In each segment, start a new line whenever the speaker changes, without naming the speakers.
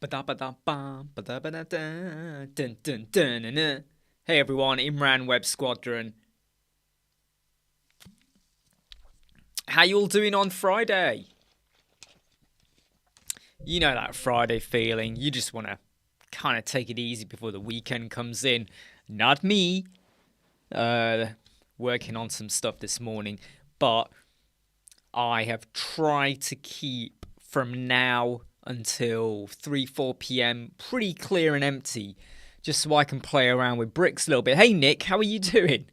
Hey everyone, Imran Web Squadron. How you all doing on Friday? You know that Friday feeling. You just want to kind of take it easy before the weekend comes in. Not me. Working on some stuff this morning, but I have tried to keep from now until 3-4 p.m. pretty clear and empty, just so I can play around with bricks a little bit. Hey Nick, how are you doing?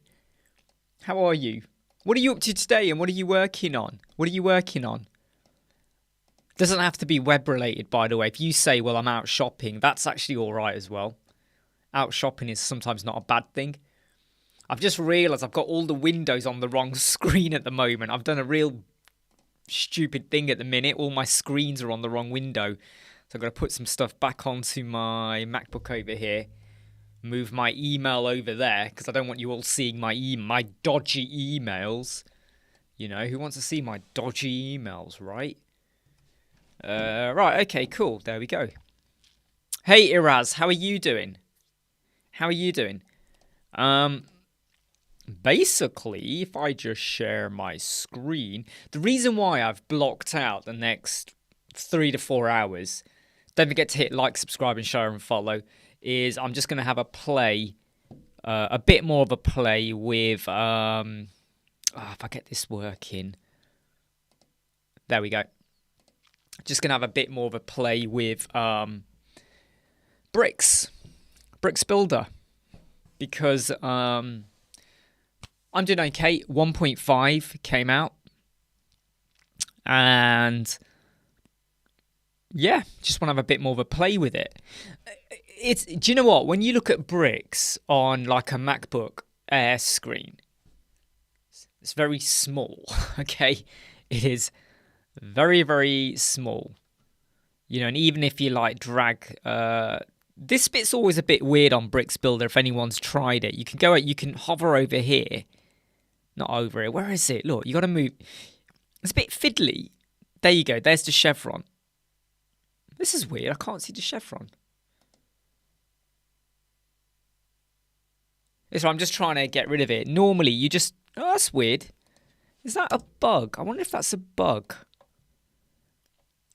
How are you? What are you up to today and what are you working on? What are you working on? Doesn't have to be web related, by the way. If you say, well, I'm out shopping, that's actually all right as well. Out shopping is sometimes not a bad thing. I've just realised I've got all the windows on the wrong screen at the moment. I've done a real stupid thing at the minute. All my screens are on the wrong window. So I've got to put some stuff back onto my MacBook over here. Move my email over there because I don't want you all seeing my dodgy emails. You know, who wants to see my dodgy emails, right? Right, okay, cool. There we go. Hey, Iraz, how are you doing? How are you doing? Basically, if I just share my screen, the reason why I've blocked out the next 3 to 4 hours, don't forget to hit like, subscribe, and share and follow, is I'm just going to have a play, a bit more of a play with, if I get this working, there we go. Just going to have a bit more of a play with Bricks Builder, because I'm doing okay. 1.5 came out, and yeah, just want to have a bit more of a play with it. Do you know what? When you look at bricks on like a MacBook Air screen, it's very small. Okay, it is very, very small. You know, and even if you like drag, this bit's always a bit weird on Bricks Builder. If anyone's tried it, you can go out, you can hover over here, not over here. Where is it? Look, you got to move. It's a bit fiddly. There you go. There's the chevron. This is weird. I can't see the chevron. So I'm just trying to get rid of it. Normally, you just... Oh, that's weird. Is that a bug? I wonder if that's a bug. I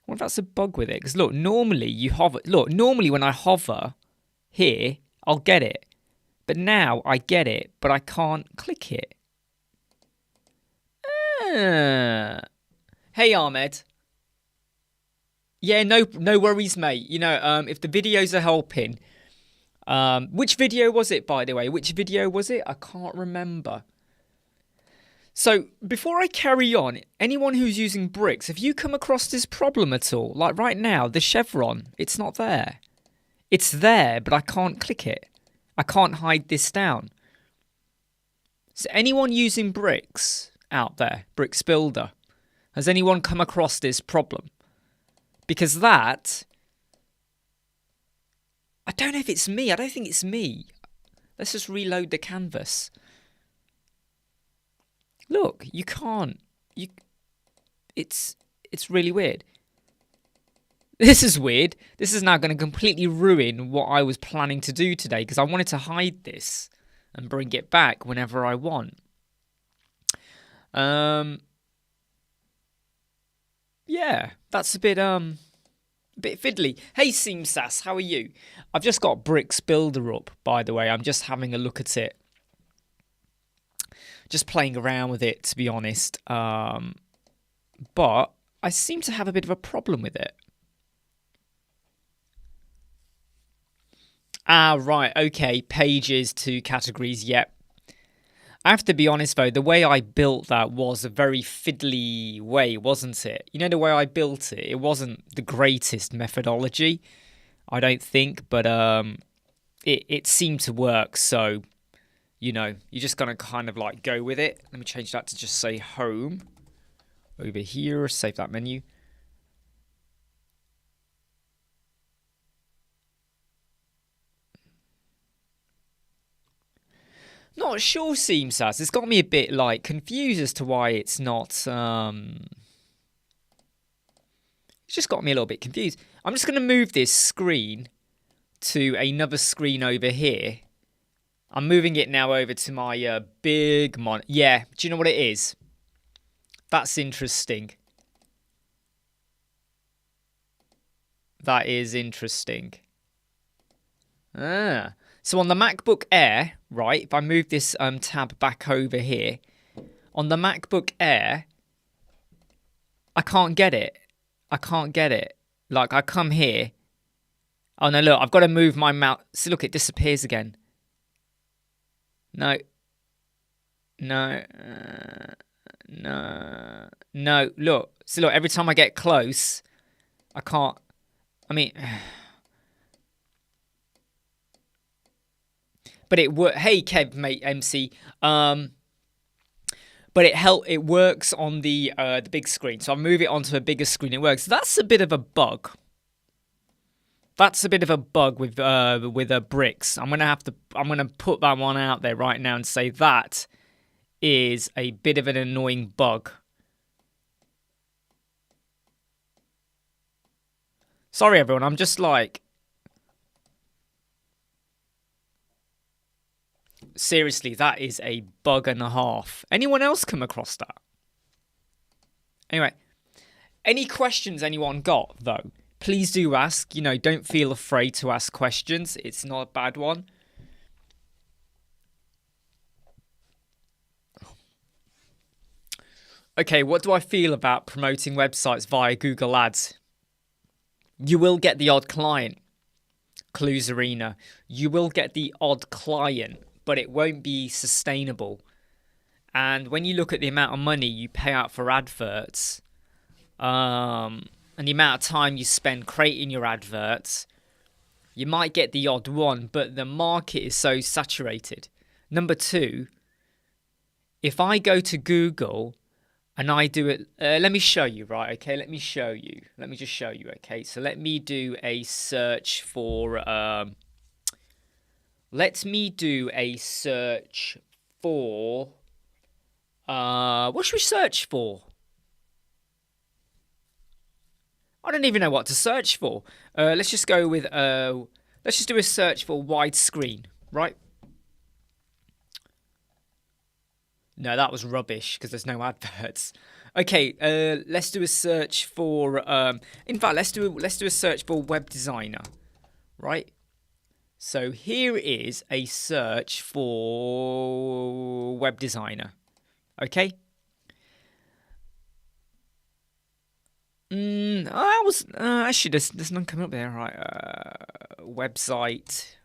wonder if that's a bug with it. Because look, normally you hover... Look, normally when I hover here, I'll get it. But now I get it, but I can't click it. Hey, Ahmed. Yeah, no worries, mate. You know, if the videos are helping... which video was it, by the way? Which video was it? I can't remember. So, before I carry on, anyone who's using bricks, have you come across this problem at all? Like right now, the chevron, it's not there. It's there, but I can't click it. I can't hide this down. So, anyone using bricks out there, Bricks Builder, has anyone come across this problem? Because that... I don't know if it's me. I don't think it's me. Let's just reload the canvas. Look, you can't. It's really weird. This is weird. This is now going to completely ruin what I was planning to do today because I wanted to hide this and bring it back whenever I want. Yeah, that's a bit fiddly. Hey, Seamsass, how are you? I've just got Bricks Builder up, by the way. I'm just having a look at it. Just playing around with it, to be honest. But I seem to have a bit of a problem with it. Ah, right. Okay. Pages to categories. Yep. I have to be honest, though. The way I built that was a very fiddly way, wasn't it? You know, the way I built it, it wasn't the greatest methodology, I don't think. But it seemed to work, so... You know, you're just going to kind of like go with it. Let me change that to just say home. Over here, save that menu. Not sure, Seamsass. It's got me a bit like confused as to why it's not It's just got me a little bit confused. I'm just going to move this screen to another screen over here. I'm moving it now over to my big monitor. Yeah, do you know what it is? That's interesting. That is interesting. So on the MacBook Air, right, if I move this tab back over here, on the MacBook Air, I can't get it. I can't get it. Like, I come here. Oh, no, look, I've got to move my mouse. See, look, it disappears again. No. No. No. Look. See, look, every time I get close, I can't. I mean... But it works. Hey, Kev, mate, MC. But it works on the big screen. So I move it onto a bigger screen. It works. That's a bit of a bug. That's a bit of a bug with bricks. I'm gonna put that one out there right now and say that is a bit of an annoying bug. Sorry, everyone. I'm just like. Seriously, that is a bug and a half. Anyone else come across that? Anyway, any questions anyone got, though? Please do ask. You know, don't feel afraid to ask questions. It's not a bad one. Okay, what do I feel about promoting websites via Google Ads? You will get the odd client, Clues Arena. You will get the odd client, but it won't be sustainable. And when you look at the amount of money you pay out for adverts, and the amount of time you spend creating your adverts, you might get the odd one, but the market is so saturated. Number two, if I go to Google and I do it, let me show you, right? Okay, let me show you. Let me just show you, okay? So let me do a search for... Let me do a search for... what should we search for? I don't even know what to search for. Let's just go with... let's just do a search for widescreen, right? No, that was rubbish because there's no adverts. Okay, let's do a search for... in fact, let's do a search for web designer, right? So here is a search for web designer. Okay. Actually, there's none coming up there, right? Website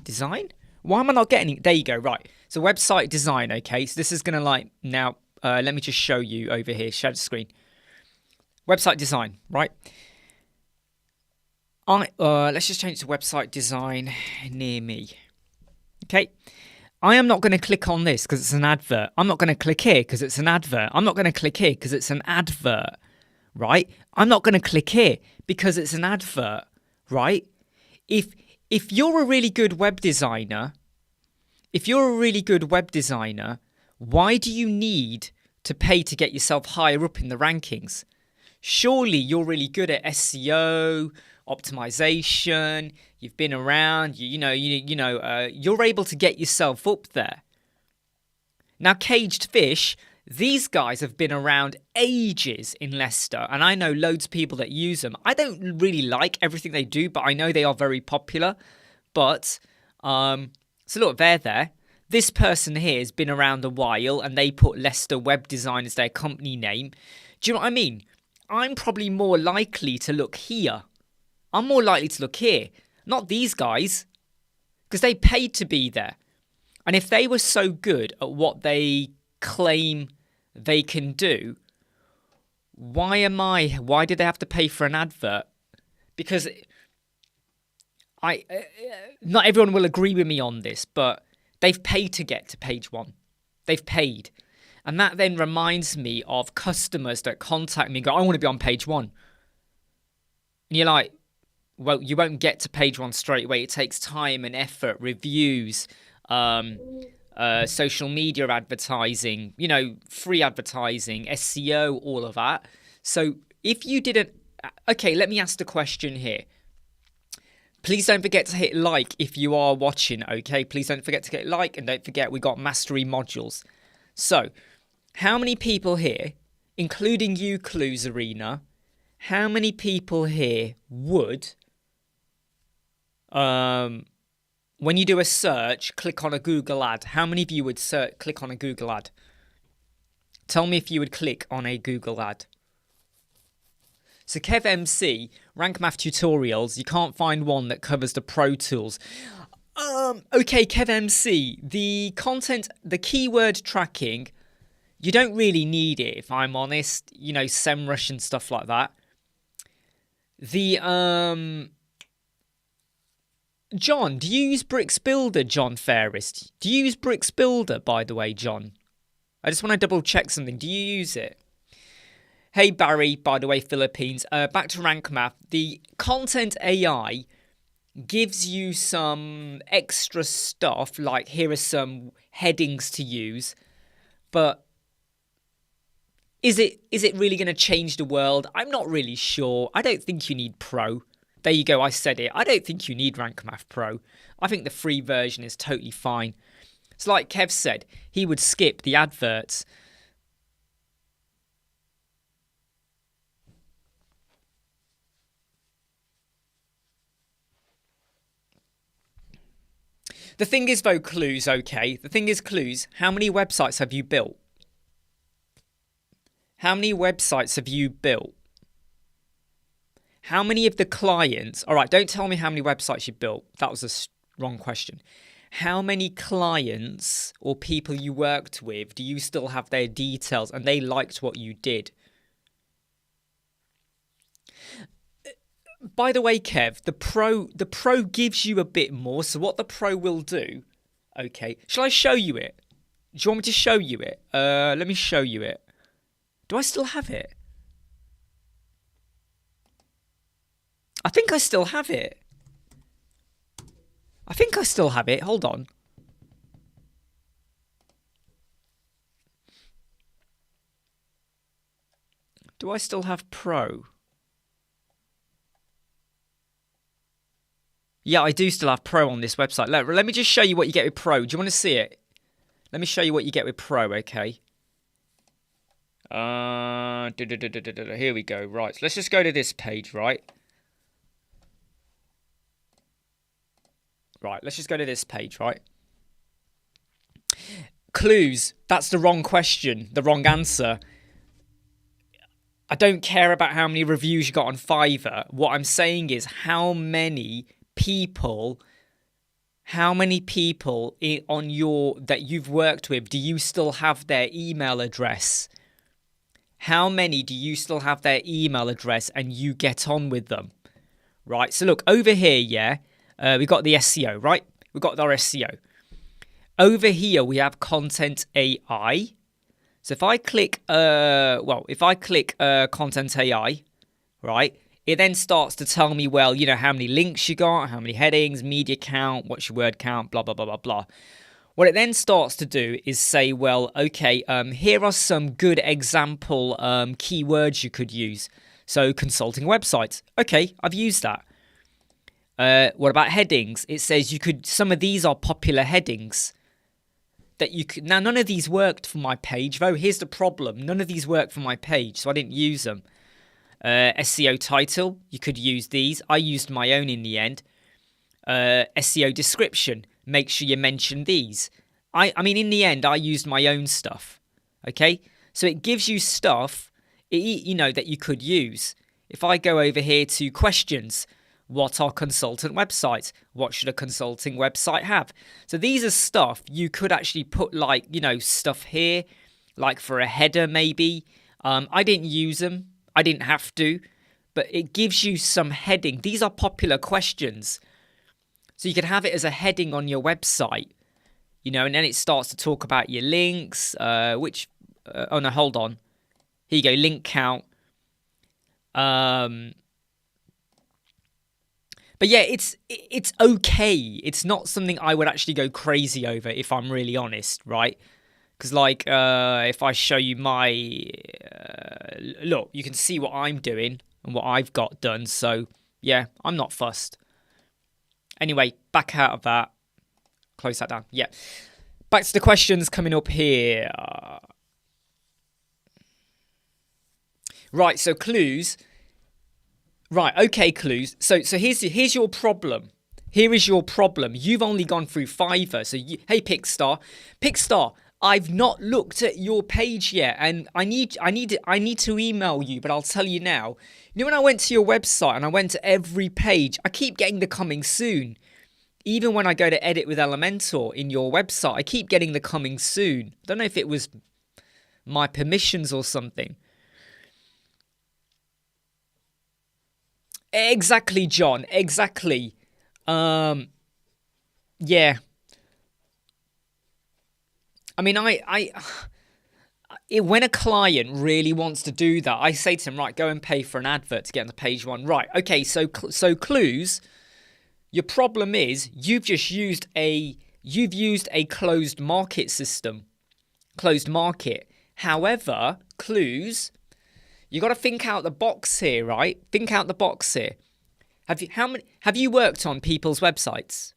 design. Why am I not getting it? There you go. Right. So website design. Okay. So this is gonna like now. Let me just show you over here. Share the screen. Website design. Right. Let's just change to website design near me. Okay. I am not going to click on this because it's an advert. I'm not going to click here because it's an advert. I'm not going to click here because it's an advert. Right? I'm not going to click here because it's an advert. Right? If you're a really good web designer, why do you need to pay to get yourself higher up in the rankings? Surely you're really good at SEO, optimization, you've been around, you're able to get yourself up there. Now, Caged Fish, these guys have been around ages in Leicester, and I know loads of people that use them. I don't really like everything they do, but I know they are very popular. But, so look, they're there. This person here has been around a while, and they put Leicester Web Design as their company name. Do you know what I mean? I'm probably more likely to look here. I'm more likely to look here, not these guys, because they paid to be there. And if they were so good at what they claim they can do, why did they have to pay for an advert? Because not everyone will agree with me on this, but they've paid to get to page one. They've paid. And that then reminds me of customers that contact me and go, I want to be on page one. And you're like, well, you won't get to page one straight away. It takes time and effort, reviews, social media advertising, free advertising, SEO, all of that. So if you didn't Okay, let me ask the question here. Please don't forget to hit like if you are watching, okay? Please don't forget to hit like, and don't forget we got mastery modules. So, how many people here, including you, Clues Arena, how many people here would, when you do a search, click on a Google ad? How many of you would click on a Google ad? Tell me if you would click on a Google ad. So Kev MC, Rank Math Tutorials, you can't find one that covers the Pro Tools. Okay, Kev MC, the content, the keyword tracking, you don't really need it, if I'm honest. You know, SEMrush and stuff like that. The, John, do you use Bricks Builder, John Fairest? Do you use Bricks Builder, by the way, John? I just want to double check something. Do you use it? Hey Barry, by the way, Philippines. Back to Rank Math. The content AI gives you some extra stuff, like here are some headings to use. But is it really going to change the world? I'm not really sure. I don't think you need Pro. There you go, I said it. I don't think you need Rank Math Pro. I think the free version is totally fine. It's like Kev said, he would skip the adverts. The thing is, though, Clues, okay? The thing is, Clues, how many websites have you built? How many websites have you built? How many of the clients... All right, don't tell me how many websites you built. That was a wrong question. How many clients or people you worked with do you still have their details and they liked what you did? By the way, Kev, the Pro gives you a bit more. So what the Pro will do, okay, shall I show you it? Do you want me to show you it? Let me show you it. Do I still have it? I think I still have it. I think I still have it. Hold on. Do I still have Pro? Yeah, I do still have Pro on this website. Let me just show you what you get with Pro. Do you want to see it? Let me show you what you get with Pro, okay? Here we go. Right, so let's just go to this page, right? Right, let's just go to this page, right? Clues, that's the wrong question, the wrong answer. I don't care about how many reviews you got on Fiverr. What I'm saying is how many people on your that you've worked with do you still have their email address? How many do you still have their email address and you get on with them? Right, so look over here, yeah, we got the SEO, right? We got our SEO. Over here we have content AI. So if I click content AI, right, it then starts to tell me, well, you know, how many links you got, how many headings, media count, what's your word count, blah, blah, blah, blah, blah. What it then starts to do is say, well, okay, here are some good example keywords you could use. So consulting websites. Okay, I've used that. What about headings? It says you could, some of these are popular headings that you could. Now, none of these worked for my page, though. Here's the problem. None of these worked for my page, so I didn't use them. SEO title, you could use these. I used my own in the end. SEO description, make sure you mention these. I mean, in the end, I used my own stuff. Okay, so it gives you stuff, you know, that you could use. If I go over here to questions, what are consultant websites? What should a consulting website have? So these are stuff you could actually put, like, you know, stuff here, like for a header maybe. I didn't use them. I didn't have to, but it gives you some heading. These are popular questions. So you could have it as a heading on your website, you know, and then it starts to talk about your links, oh no, hold on. Here you go, link count. But yeah, it's okay. It's not something I would actually go crazy over, if I'm really honest, right? Because, if I show you my... look, you can see what I'm doing. and what I've got done. So, yeah, I'm not fussed. Anyway, back out of that. Close that down. Yeah. Back to the questions coming up here. Right, so clues. Right, okay, clues. So here's your problem. Here is your problem. You've only gone through Fiverr. So, hey, Pickstar, I've not looked at your page yet, and I need to email you, but I'll tell you now. You know, when I went to your website and I went to every page, I keep getting the coming soon. Even when I go to edit with Elementor in your website, I keep getting the coming soon. I don't know if it was my permissions or something. Exactly, John. Exactly. Yeah. I mean, when a client really wants to do that, I say to them, right, go and pay for an advert to get on the page one. Right. Okay. So clues. Your problem is you've used a closed market system. Closed market. However, clues. You got to think out the box here, right? Think out the box here. Have you worked on people's websites?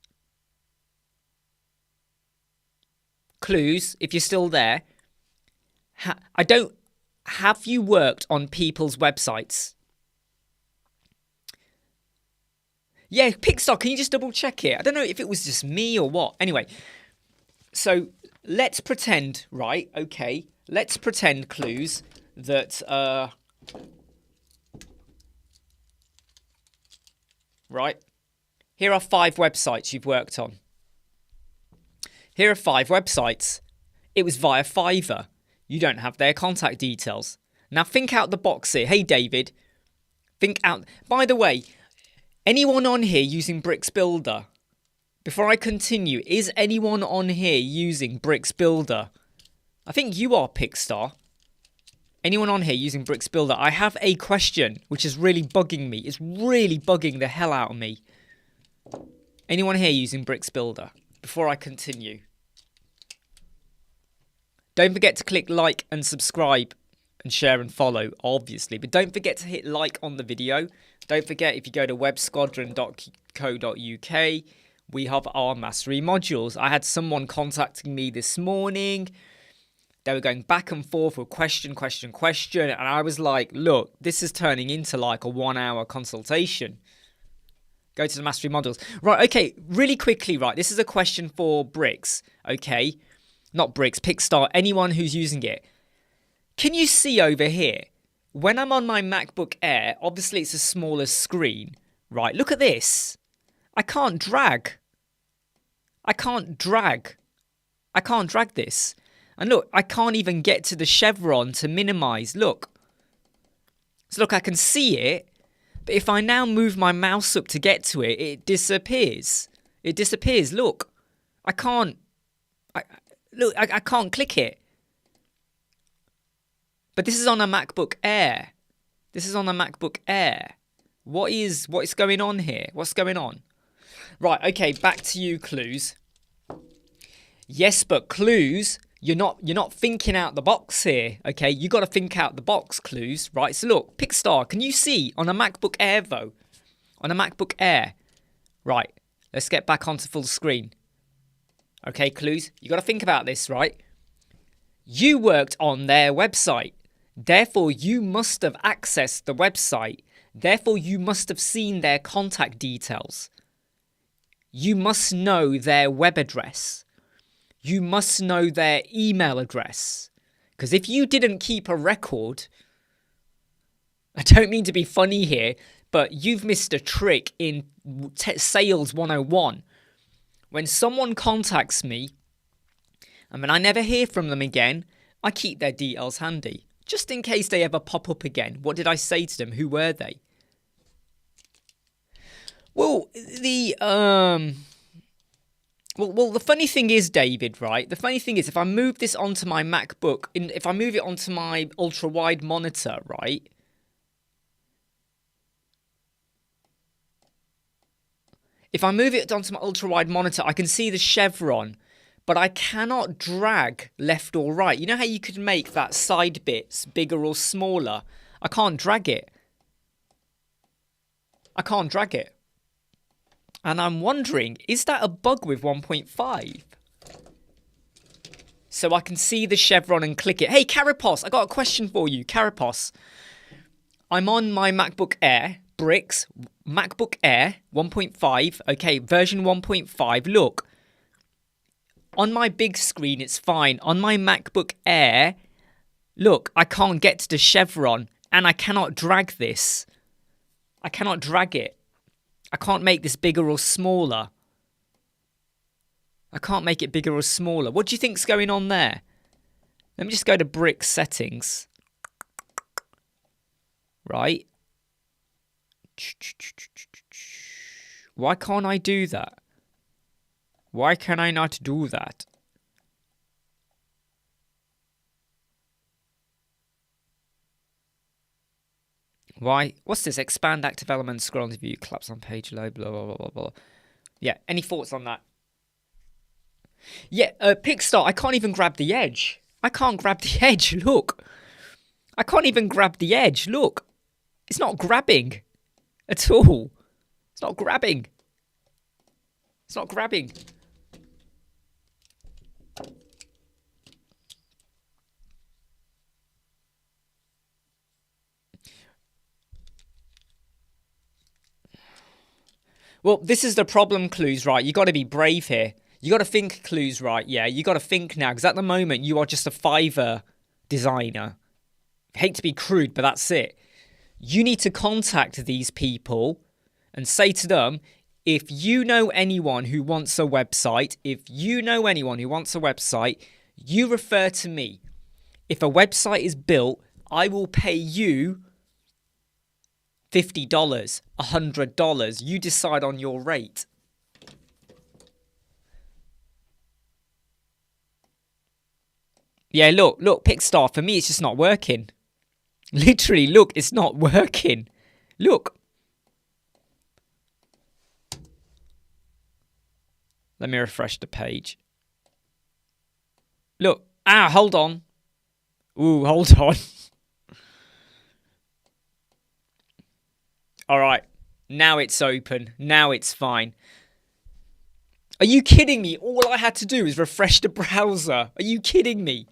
Clues, if you're still there. Have you worked on people's websites? Yeah, Pickstar, can you just double check it? I don't know if it was just me or what. Anyway, so let's pretend, right? Okay, let's pretend, clues, that right, here are 5 websites you've worked on. Here are 5 websites. It was via Fiverr. You don't have their contact details. Now think out the box here. Hey, David, think out. By the way, anyone on here using Bricks Builder? Before I continue, is anyone on here using Bricks Builder? I think you are, Pickstar. Anyone on here using Bricks Builder? I have a question which is really bugging me. It's really bugging the hell out of me. Anyone here using Bricks Builder? Before I continue. Don't forget to click like and subscribe and share and follow, obviously. But don't forget to hit like on the video. Don't forget, if you go to websquadron.co.uk, we have our mastery modules. I had someone contacting me this morning. They were going back and forth with question. And I was like, look, this is turning into like a 1-hour consultation. Go to the mastery modules. Right, okay, really quickly, right. This is a question for Bricks, okay? Not Bricks, Pickstar, anyone who's using it. Can you see over here? When I'm on my MacBook Air, obviously it's a smaller screen, right? Look at this. I can't drag this. And look, I can't even get to the chevron to minimize. Look. So look, I can see it. But if I now move my mouse up to get to it, it disappears. It disappears. Look. I can't click it. But this is on a MacBook Air. What is going on here? What's going on? Right, okay, back to you, clues. Yes, but clues, you're not thinking out the box here, okay? You got to think out the box, clues, right? So look, Pickstar, can you see on a MacBook Air though? On a MacBook Air. Right, let's get back onto full screen. Okay, clues, you got to think about this, right? You worked on their website. Therefore, you must have accessed the website. Therefore, you must have seen their contact details. You must know their web address. You must know their email address. Because if you didn't keep a record, I don't mean to be funny here, but you've missed a trick in Sales 101. When someone contacts me, and when I never hear from them again, I keep their details handy. Just in case they ever pop up again. What did I say to them? Who were they? Well, the funny thing is, David, right? The funny thing is, if I move this onto my MacBook, if I move it onto my ultra-wide monitor, right? If I move it onto my ultra-wide monitor, I can see the chevron, but I cannot drag left or right. You know how you could make that side bits bigger or smaller? I can't drag it. I can't drag it. And I'm wondering, is that a bug with 1.5? So I can see the chevron and click it. Hey, Carapos, I got a question for you. Carapos, I'm on my MacBook Air, bricks, MacBook Air 1.5. Okay, version 1.5. Look, on my big screen, it's fine. On my MacBook Air, look, I can't get to the chevron and I cannot drag this. I cannot drag it. I can't make this bigger or smaller. I can't make it bigger or smaller. What do you think's going on there? Let me just go to brick settings. Right. Why can't I do that? Why can I not do that? Why? What's this? Expand active element, scroll into view, collapse on page load, blah, blah, blah, blah, blah. Yeah, any thoughts on that? Yeah, Pickstar, I can't even grab the edge. I can't grab the edge, look. I can't even grab the edge, look. It's not grabbing at all. It's not grabbing. It's not grabbing. Well, this is the problem, Clues, right? You got to be brave here. You got to think, Clues, right? Yeah, you got to think now, because at the moment you are just a Fiverr designer. I hate to be crude, but that's it. You need to contact these people and say to them, if you know anyone who wants a website, you refer to me. If a website is built, I will pay you $50, $100. You decide on your rate. Yeah, look, Pickstar, for me, it's just not working. Literally, look, it's not working. Look. Let me refresh the page. Look. Hold on. Ooh, hold on. All right. Now it's open. Now it's fine. Are you kidding me? All I had to do is refresh the browser. Are you kidding me?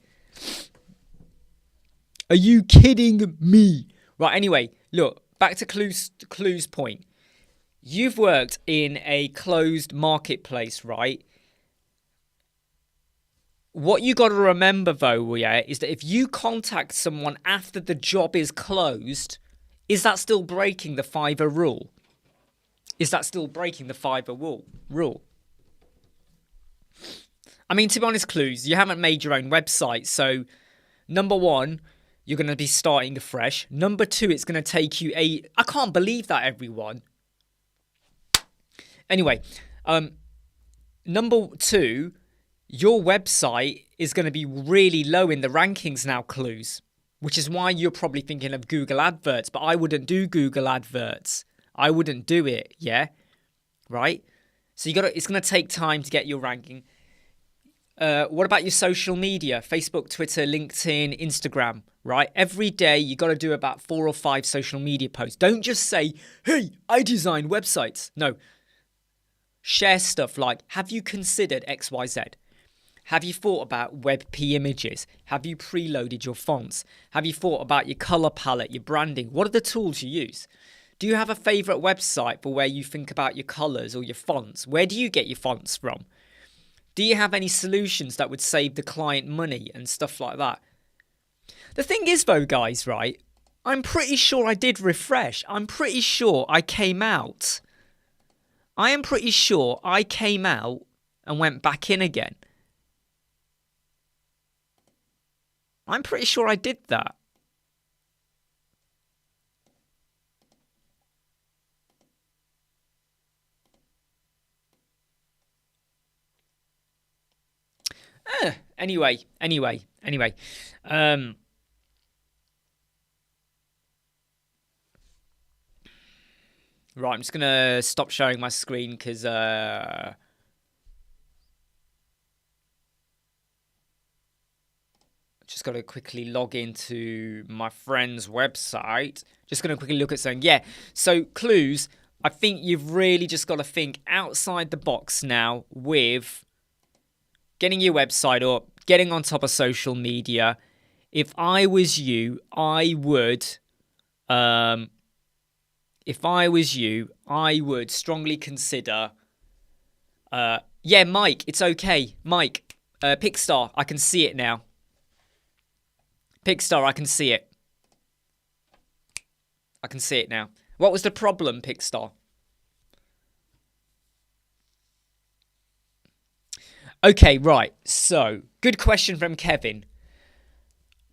Are you kidding me? Right, anyway, look, back to Clue's point. You've worked in a closed marketplace, right? What you got to remember, though, yeah, is that if you contact someone after the job is closed, is that still breaking the Fiverr rule? Is that still breaking the Fiverr rule? I mean, to be honest, Clues, you haven't made your own website, so number one, you're going to be starting afresh. Number two, it's going to take you I can't believe that, everyone. Anyway, number two, your website is going to be really low in the rankings now, Clues, which is why you're probably thinking of Google Adverts, but I wouldn't do Google Adverts. I wouldn't do it, yeah? Right? So it's going to take time to get your ranking. What about your social media? Facebook, Twitter, LinkedIn, Instagram, right? Every day you got to do about 4 or 5 social media posts. Don't just say, hey, I design websites. No. Share stuff like, have you considered XYZ? Have you thought about WebP images? Have you preloaded your fonts? Have you thought about your color palette, your branding? What are the tools you use? Do you have a favorite website for where you think about your colors or your fonts? Where do you get your fonts from? Do you have any solutions that would save the client money and stuff like that? The thing is, though, guys, right? I'm pretty sure I did refresh. I'm pretty sure I came out. I am pretty sure I came out and went back in again. I'm pretty sure I did that. Anyway. Right, I'm just going to stop sharing my screen because... just got to quickly log into my friend's website. Just going to quickly look at something. Yeah, so Clues, I think you've really just got to think outside the box now with getting your website up, getting on top of social media. If I was you, I would strongly consider yeah, Mike, it's okay. Mike, Pickstar, I can see it now. Pickstar, I can see it. I can see it now. What was the problem, Pickstar? Okay, right. So, good question from Kevin.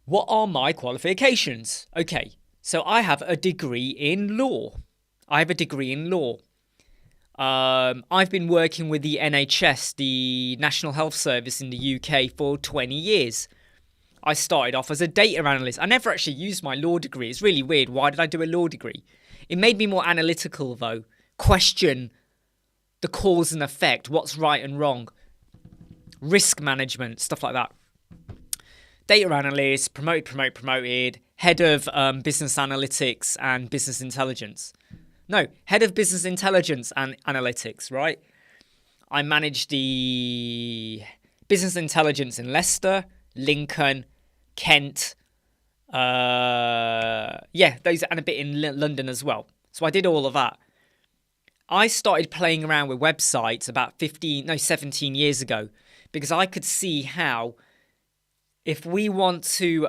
What are my qualifications? Okay, so I have a degree in law. I've been working with the NHS, the National Health Service in the UK, for 20 years. I started off as a data analyst. I never actually used my law degree. It's really weird. Why did I do a law degree? It made me more analytical, though. Question the cause and effect, what's right and wrong. Risk management, stuff like that. Data analyst, promoted. Head of business analytics and business intelligence. No, head of business intelligence and analytics, right? I managed the business intelligence in Leicester, Lincoln, Kent, those, and a bit in London as well. So I did all of that. I started playing around with websites about 17 years ago because I could see how if we want to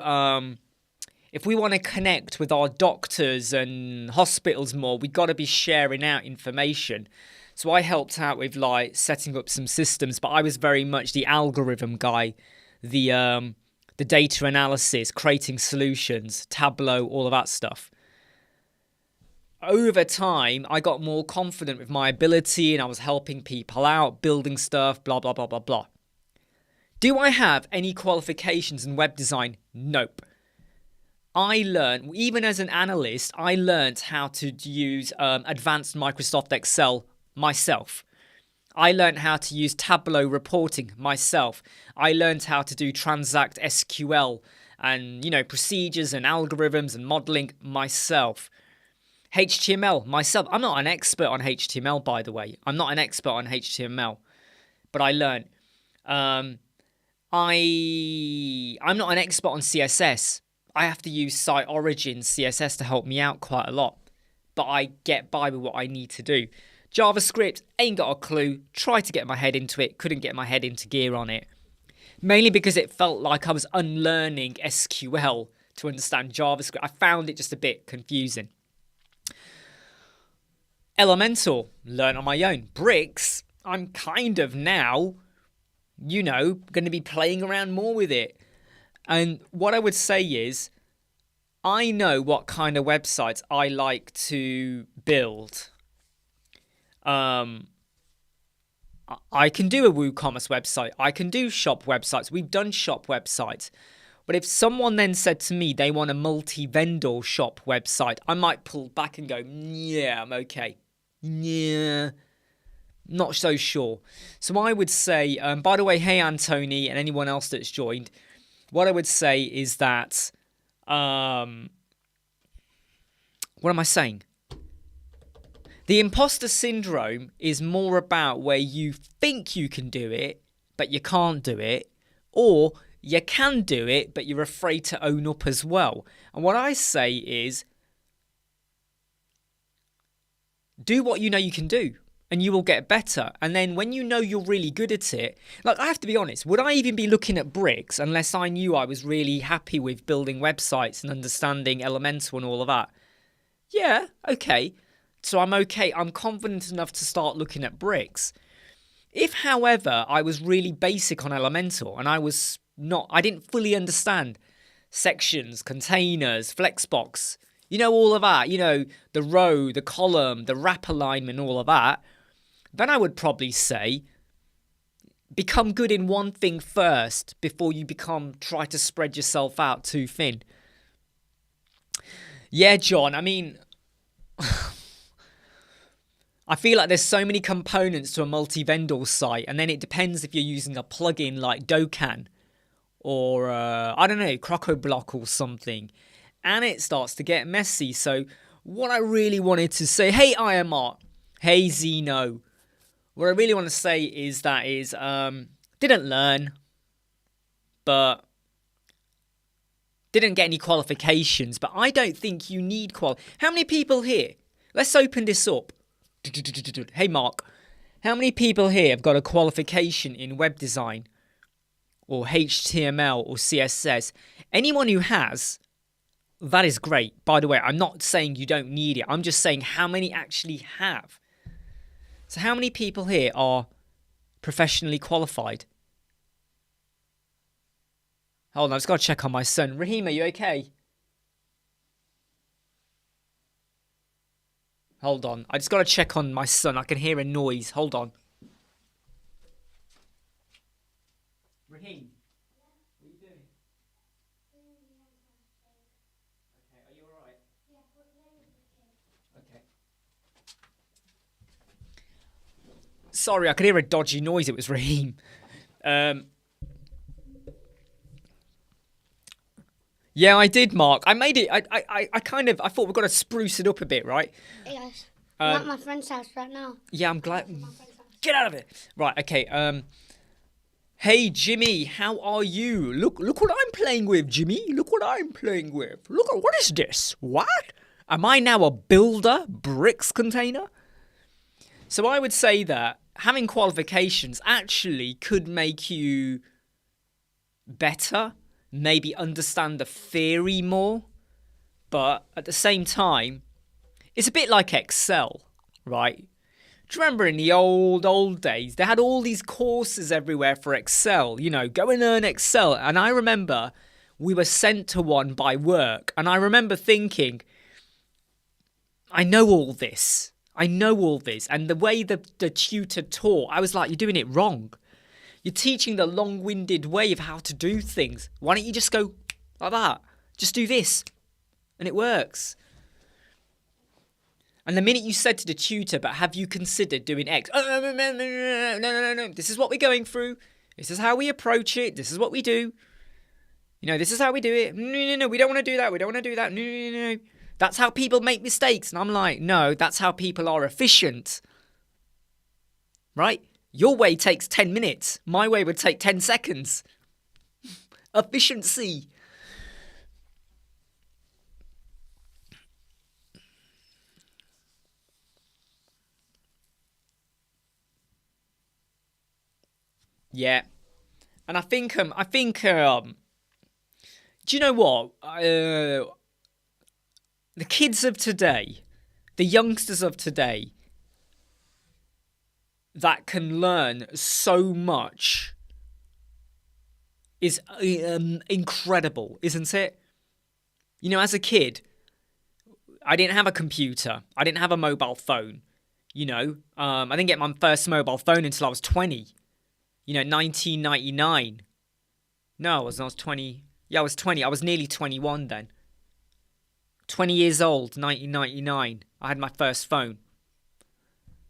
connect with our doctors and hospitals more, we've got to be sharing out information. So I helped out with like setting up some systems, but I was very much the algorithm guy, the data analysis, creating solutions, Tableau, all of that stuff. Over time, I got more confident with my ability and I was helping people out, building stuff, blah, blah, blah, blah, blah. Do I have any qualifications in web design? Nope. I learned, even as an analyst, I learned how to use advanced Microsoft Excel myself. I learned how to use Tableau reporting myself. I learned how to do Transact SQL and, procedures and algorithms and modeling myself. HTML myself. I'm not an expert on HTML, by the way. I'm not an expert on HTML, but I learned. I'm not an expert on CSS. I have to use Site Origin CSS to help me out quite a lot, but I get by with what I need to do. JavaScript, ain't got a clue. Tried to get my head into it, couldn't get my head into gear on it. Mainly because it felt like I was unlearning SQL to understand JavaScript. I found it just a bit confusing. Elementor, learn on my own. Bricks, I'm kind of now, going to be playing around more with it. And what I would say is, I know what kind of websites I like to build. I can do a WooCommerce website. I can do shop websites. We've done shop websites. But if someone then said to me they want a multi-vendor shop website, I might pull back and go, yeah, I'm okay. Yeah, not so sure. So I would say, by the way, hey, Anthony, and anyone else that's joined, what I would say is that, what am I saying? The imposter syndrome is more about where you think you can do it, but you can't do it, or you can do it, but you're afraid to own up as well. And what I say is, do what you know you can do, and you will get better. And then when you know you're really good at it, like, I have to be honest, would I even be looking at bricks unless I knew I was really happy with building websites and understanding Elementor and all of that? Yeah, okay. So I'm okay. I'm confident enough to start looking at bricks. If, however, I was really basic on Elementor and I didn't fully understand sections, containers, flexbox, all of that, the row, the column, the wrap alignment, all of that, then I would probably say become good in one thing first before you try to spread yourself out too thin. Yeah, John, I mean, I feel like there's so many components to a multi-vendor site, and then it depends if you're using a plugin like Docan or, CrocoBlock or something, and it starts to get messy. So what I really wanted to say, hey, IMR, Hey Zeno. What I really want to say is didn't learn, but didn't get any qualifications. But I don't think you need How many people here? Let's open this up. Hey Mark, how many people here have got a qualification in web design or HTML or CSS? Anyone who has, that is great. By the way, I'm not saying you don't need it. I'm just saying how many actually have. So how many people here are professionally qualified? Hold on, I've just got to check on my son. Raheem, are you okay? Hold on, I just got to check on my son. I can hear a noise. Hold on. Raheem, what are you doing? Okay, are you alright? Okay. Sorry, I could hear a dodgy noise. It was Raheem. Yeah, I did, Mark. I made it. I thought we've got to spruce it up a bit, right?
Hey guys, I'm at my friend's house right now.
Yeah, I'm glad. Get out of it. Right. Okay. Hey Jimmy, how are you? Look what I'm playing with, Jimmy. Look what I'm playing with. Look at what is this? What? Am I now a builder bricks container? So I would say that having qualifications actually could make you better, maybe understand the theory more, but at the same time, it's a bit like Excel, right? Do you remember in the old days, they had all these courses everywhere for Excel, go and learn Excel. And I remember we were sent to one by work, and I remember thinking, I know all this. And the way the tutor taught, I was like, you're doing it wrong. You're teaching the long-winded way of how to do things. Why don't you just go like that? Just do this. And it works. And the minute you said to the tutor, but have you considered doing X? Oh, no. This is what we're going through. This is how we approach it. This is what we do. This is how we do it. No. We don't want to do that. No. That's how people make mistakes. And I'm like, no, that's how people are efficient. Right? Your way takes 10 minutes. My way would take 10 seconds. Efficiency. Yeah. And I think do you know what? The kids of today, the youngsters of today, that can learn so much is incredible, isn't it? As a kid, I didn't have a computer. I didn't have a mobile phone. I didn't get my first mobile phone until I was 20. 1999. No, I was 20. Yeah, I was 20. I was nearly 21 then. 20 years old, 1999. I had my first phone.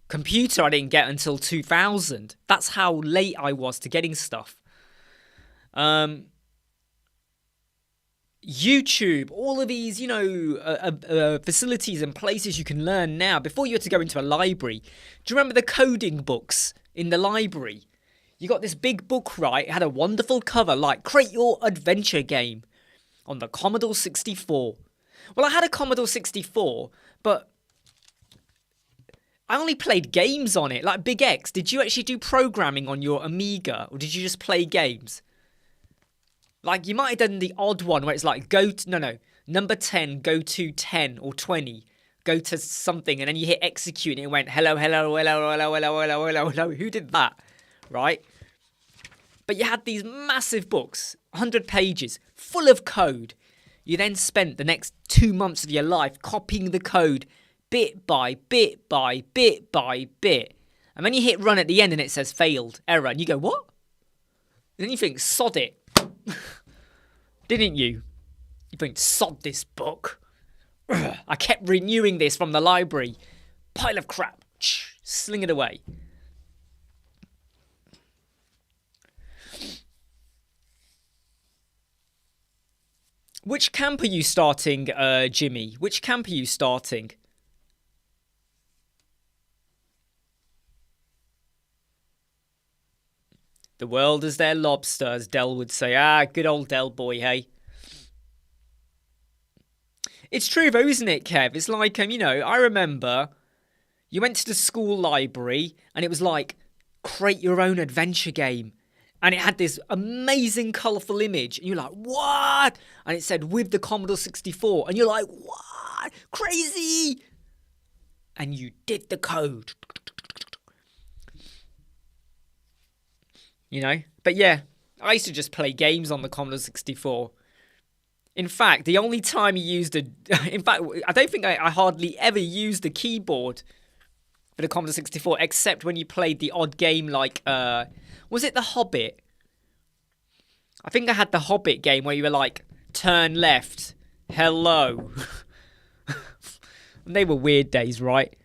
Computer I didn't get until 2000. That's how late I was to getting stuff. YouTube, all of these, facilities and places you can learn now. Before you had to go into a library. Do you remember the coding books in the library? You got this big book, right? It had a wonderful cover, like Create Your Adventure Game on the Commodore 64. Well, I had a Commodore 64, but I only played games on it, like Big X. Did you actually do programming on your Amiga, or did you just play games? Like, you might have done the odd one where it's like, number 10, go to 10 or 20. Go to something, and then you hit execute, and it went, hello. Who did that? Right? But you had these massive books, 100 pages, full of code. You then spent the next 2 months of your life copying the code bit by bit. And then you hit run at the end and it says failed, error. And you go, what? And then you think, sod it. Didn't you? You think, sod this book. I kept renewing this from the library. Pile of crap. Sling it away. Which camp are you starting, Jimmy? Which camp are you starting? The world is their lobster, as Del would say. Ah, good old Del boy, hey. It's true though, isn't it, Kev? It's like, I remember you went to the school library and it was like, create your own adventure game. And it had this amazing colourful image. And you're like, what? And it said, with the Commodore 64. And you're like, what? Crazy. And you did the code. But yeah, I used to just play games on the Commodore 64. In fact, the only time you used I don't think I hardly ever used a keyboard for the Commodore 64, except when you played the odd game like, was it The Hobbit? I think I had the Hobbit game where you were like, turn left, hello. And they were weird days, right?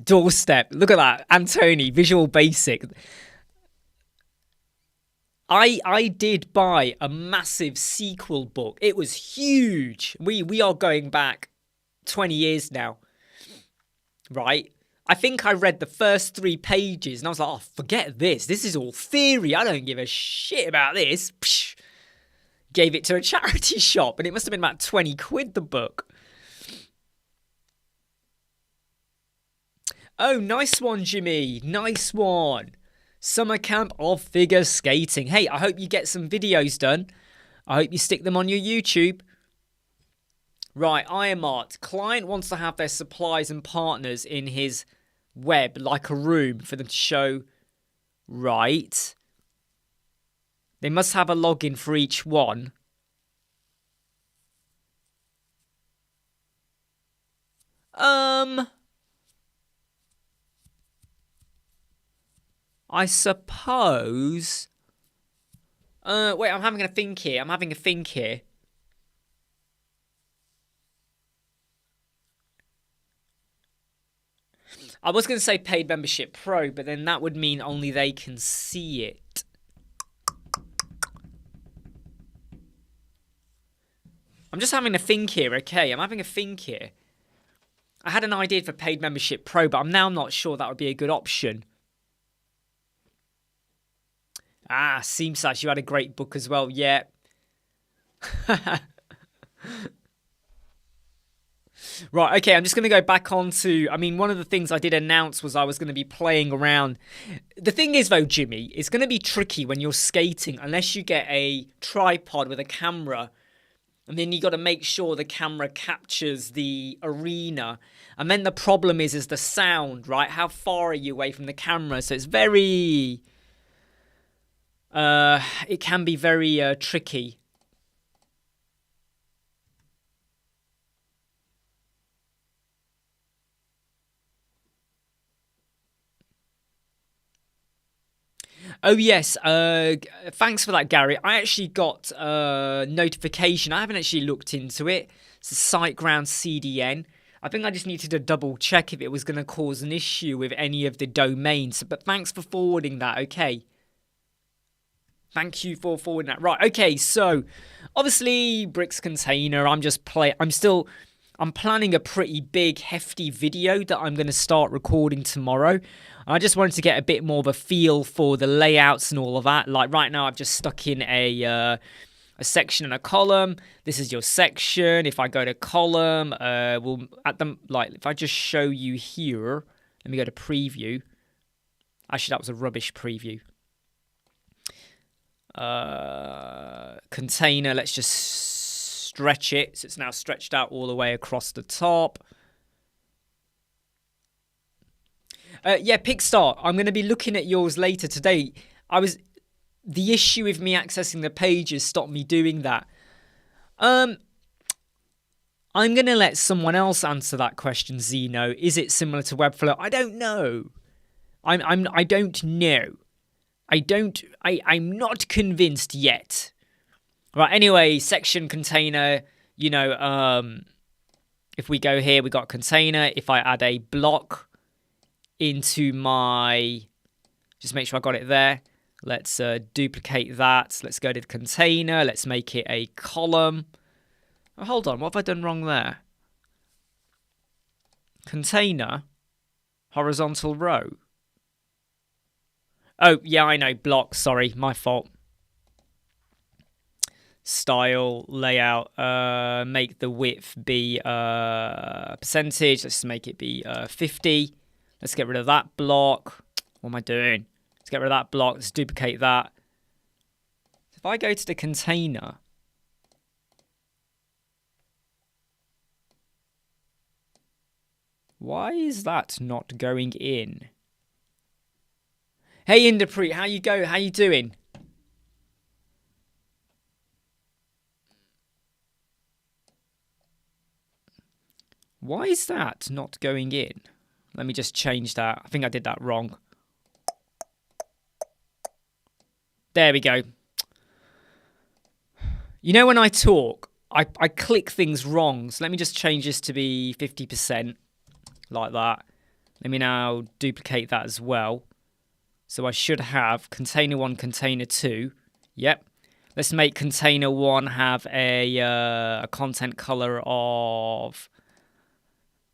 Doorstep, look at that. Antony, Visual Basic. I did buy a massive sequel book. It was huge. We are going back 20 years now, right? I think I read the first 3 pages and I was like, oh, forget this. This is all theory. I don't give a shit about this. Psh. Gave it to a charity shop and it must have been about 20 quid, the book. Oh, nice one, Jimmy. Nice one. Summer camp of figure skating. Hey, I hope you get some videos done. I hope you stick them on your YouTube. Right, IMART. Client wants to have their suppliers and partners in his web, like a room, for them to show. Right. They must have a login for each one. I suppose. Wait, I'm having a think here. I was going to say paid membership pro, but then that would mean only they can see it. I'm just having a think here, okay? I had an idea for paid membership pro, but I'm now not sure that would be a good option. Ah, Seamsash, you had a great book as well. Yeah. Right, okay, I'm just going to go back on to... one of the things I did announce was I was going to be playing around. The thing is, though, Jimmy, it's going to be tricky when you're skating unless you get a tripod with a camera. And then you got to make sure the camera captures the arena. And then the problem is the sound, right? How far are you away from the camera? So it's very... it can be very tricky. Oh, yes. Thanks for that, Gary. I actually got a notification. I haven't actually looked into it. It's a SiteGround CDN. I think I just needed to double check if it was going to cause an issue with any of the domains. But thanks for forwarding that, okay? Thank you for forwarding that. Right, okay, so obviously Bricks Container, I'm planning a pretty big, hefty video that I'm going to start recording tomorrow. I just wanted to get a bit more of a feel for the layouts and all of that. Like right now, I've just stuck in a section and a column. This is your section. If I go to column, if I just show you here, let me go to preview. Actually, that was a rubbish preview. Container, let's just stretch it. So it's now stretched out all the way across the top. Yeah, Pickstart, I'm going to be looking at yours later today. The issue with me accessing the pages stopped me doing that. I'm going to let someone else answer that question, Zeno. Is it similar to Webflow? I don't know. I don't know. I'm not convinced yet. Right, anyway, section container, if we go here, we got container. If I add a block into my, just make sure I got it there. Let's duplicate that. Let's go to the container. Let's make it a column. Oh, hold on, what have I done wrong there? Container. Horizontal row. Oh, yeah, I know. Block. Sorry, my fault. Style, layout. Make the width be percentage. Let's make it be 50. Let's get rid of that block. What am I doing? Let's get rid of that block. Let's duplicate that. If I go to the container, why is that not going in? Hey, Inderpreet, how you go? How you doing? Why is that not going in? Let me just change that. I think I did that wrong. There we go. You know when I talk, I click things wrong. So let me just change this to be 50%. Like that. Let me now duplicate that as well. So I should have container 1, container 2. Yep. Let's make container 1 have a content color of...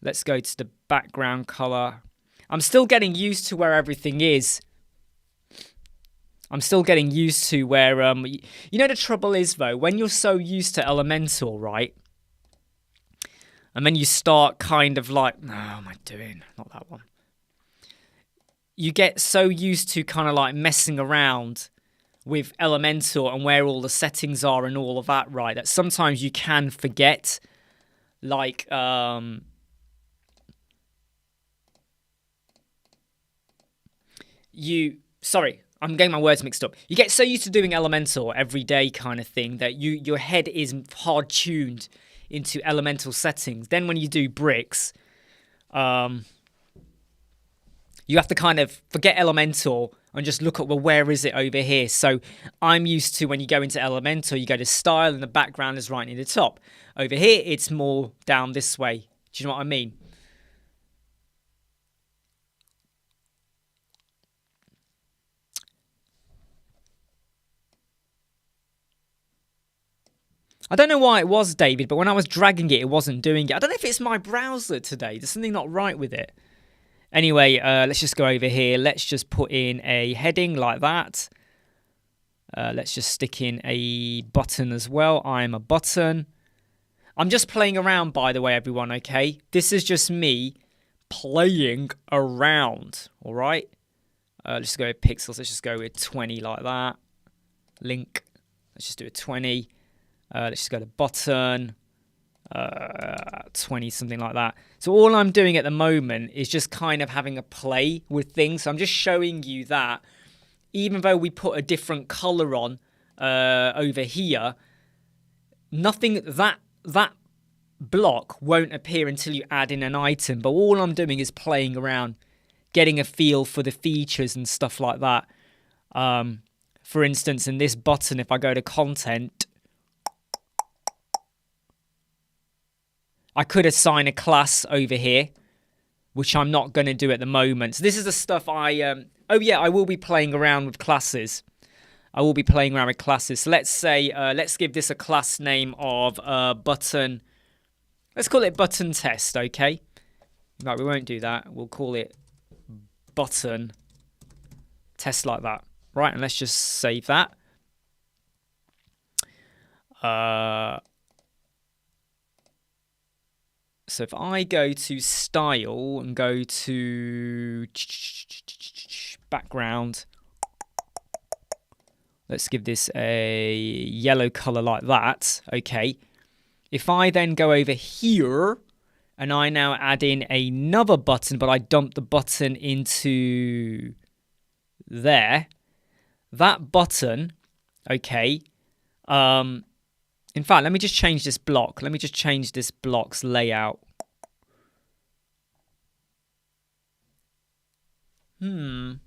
Let's go to the background color. I'm still getting used to where everything is. I'm still getting used to where... you know the trouble is, though, when you're so used to Elementor, right? And then you start kind of like... No, what am I doing? Not that one. You get so used to kind of like messing around with Elementor and where all the settings are and all of that, right? That sometimes you can forget, like... Sorry, I'm getting my words mixed up. You get so used to doing Elementor every day kind of thing that your head is hard tuned into elemental settings. Then when you do bricks, you have to kind of forget Elementor and just look at, well, where is it over here? So I'm used to when you go into Elementor, you go to style and the background is right near the top. Over here, it's more down this way. Do you know what I mean? I don't know why it was, David, but when I was dragging it, it wasn't doing it. I don't know if it's my browser today. There's something not right with it. Anyway, let's just go over here. Let's just put in a heading like that. Let's just stick in a button as well. I'm a button. I'm just playing around, by the way, everyone, okay? This is just me playing around, all right? Let's go with pixels. Let's just go with 20 like that. Link. Let's just do a 20. Let's just go to button, 20, something like that. So all I'm doing at the moment is just kind of having a play with things. So I'm just showing you that even though we put a different color on over here, nothing, that block won't appear until you add in an item. But all I'm doing is playing around, getting a feel for the features and stuff like that. For instance, in this button, if I go to content, I could assign a class over here, which I'm not going to do at the moment. So this is the stuff I... oh, yeah, I will be playing around with classes. I will be playing around with classes. So let's say... let's give this a class name of button... Let's call it button test, okay? Right, we won't do that. We'll call it button test like that. Right, and let's just save that. So if I go to style and go to background, let's give this a yellow color like that. Okay. If I then go over here and I now add in another button, but I dump the button into there, that button, okay, in fact, let me just change this block. Let me just change this block's layout. I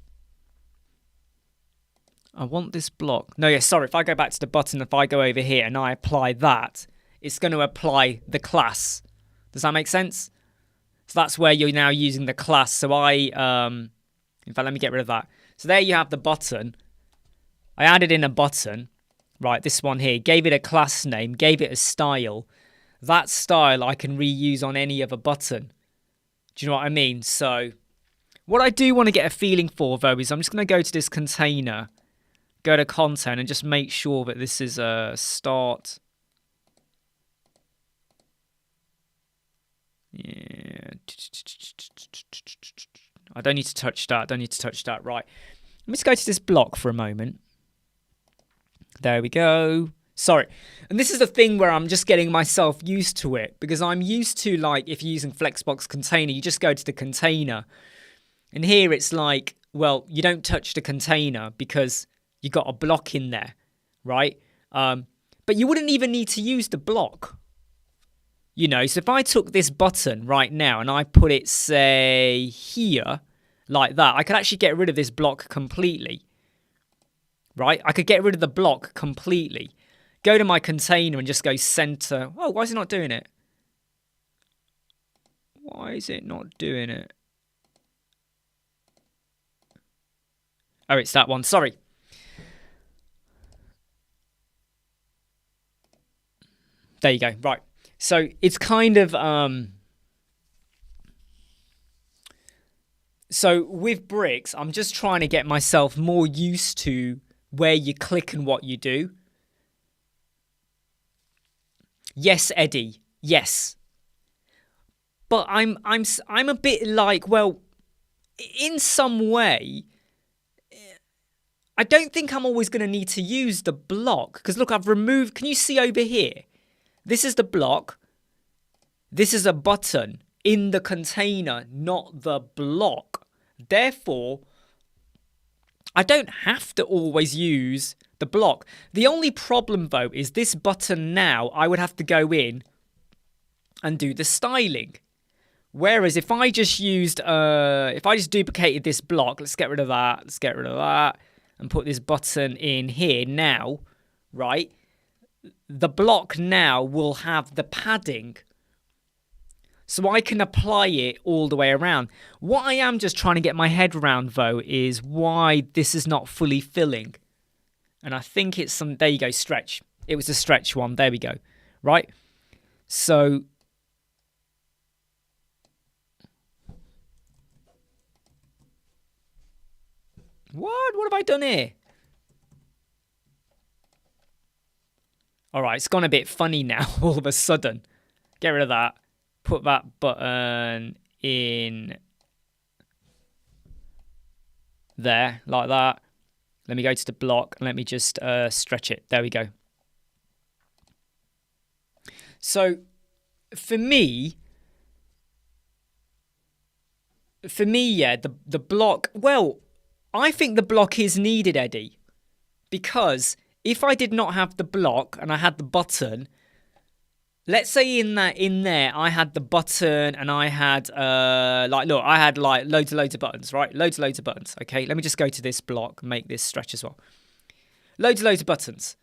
want this block. No, yeah, sorry. If I go back to the button, if I go over here and I apply that, it's going to apply the class. Does that make sense? So that's where you're now using the class. So in fact, let me get rid of that. So there you have the button. I added in a button. Right, this one here, gave it a class name, gave it a style. That style I can reuse on any other button. Do you know what I mean? So What I do want to get a feeling for, though, is I'm just going to go to this container, go to content, and just make sure that this is a start. Yeah. I don't need to touch that. Right. Let me just go to this block for a moment. There we go. Sorry. And this is the thing where I'm just getting myself used to it, because I'm used to, like, if you're using Flexbox container, you just go to the container. And here it's like, well, you don't touch the container because you got a block in there, right? But you wouldn't even need to use the block. You know, so if I took this button right now and I put it, say, here, like that, I could actually get rid of this block completely. Right? I could get rid of the block completely. Go to my container and just go center. Oh, why is it not doing it? Why is it not doing it? Oh, it's that one. Sorry. There you go. Right. So it's kind of... So with bricks, I'm just trying to get myself more used to where you click and what you do. Yes, Eddie. Yes. But I'm a bit like, well, in some way, I don't think I'm always going to need to use the block. Because look, I've removed, can you see over here? This is the block. This is a button in the container, not the block. Therefore, I don't have to always use the block. The only problem, though, is this button now, I would have to go in and do the styling. Whereas if I just used, if I just duplicated this block, let's get rid of that, and put this button in here now, right? The block now will have the padding. So I can apply it all the way around. What I am just trying to get my head around, though, is why this is not fully filling. And I think it's some... There you go, stretch. It was a stretch one. There we go. Right? So... What? What have I done here? All right, it's gone a bit funny now all of a sudden. Get rid of that. Put that button in there, like that. Let me go to the block and let me just stretch it. There we go. So, for me, yeah, the block... Well, I think the block is needed, Eddie. Because if I did not have the block and I had the button... Let's say in there, I had the button and I had, look, I had like loads of buttons, right? Loads of buttons, okay? Let me just go to this block and make this stretch as well. Loads of buttons.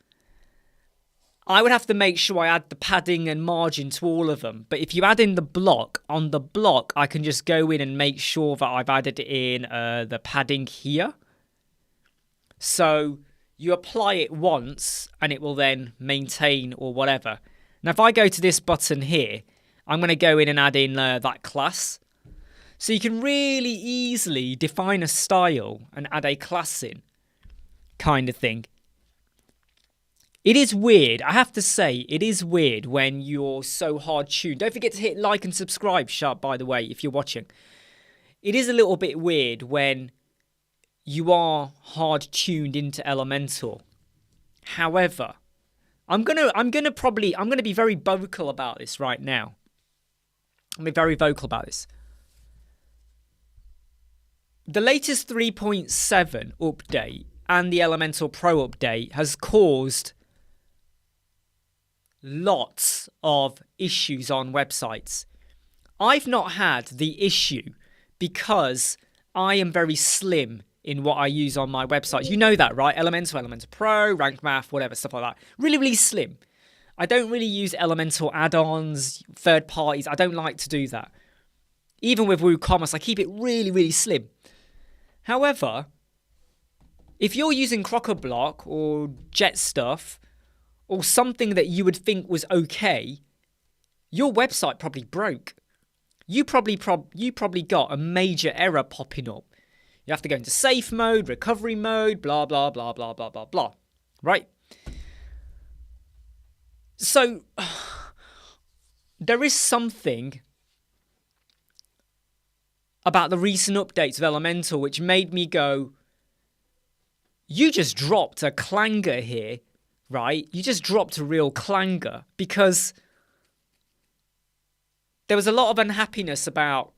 I would have to make sure I add the padding and margin to all of them. But if you add in the block, on the block, I can just go in and make sure that I've added in the padding here. So you apply it once and it will then maintain or whatever. Now, if I go to this button here, I'm going to go in and add in that class. So you can really easily define a style and add a class in, kind of thing. It is weird. I have to say, it is weird when you're so hard-tuned. Don't forget to hit like and subscribe, sharp, by the way, if you're watching. It is a little bit weird when you are hard-tuned into Elementor. However... I'm gonna be very vocal about this right now. I'm gonna be very vocal about this. The latest 3.7 update and the Elementor Pro update has caused lots of issues on websites. I've not had the issue because I am very slim in what I use on my websites. You know that, right? Elementor, Elementor Pro, Rank Math, whatever, stuff like that. Really, really slim. I don't really use Elementor add-ons, third parties. I don't like to do that. Even with WooCommerce, I keep it really, really slim. However, if you're using Crockablock or Jet Stuff or something that you would think was okay, your website probably broke. you probably got a major error popping up. You have to go into safe mode, recovery mode, blah, blah, blah, blah, blah, blah, blah. Right? So, there is something about the recent updates of Elementor which made me go, you just dropped a clanger here, right? You just dropped a real clanger, because there was a lot of unhappiness about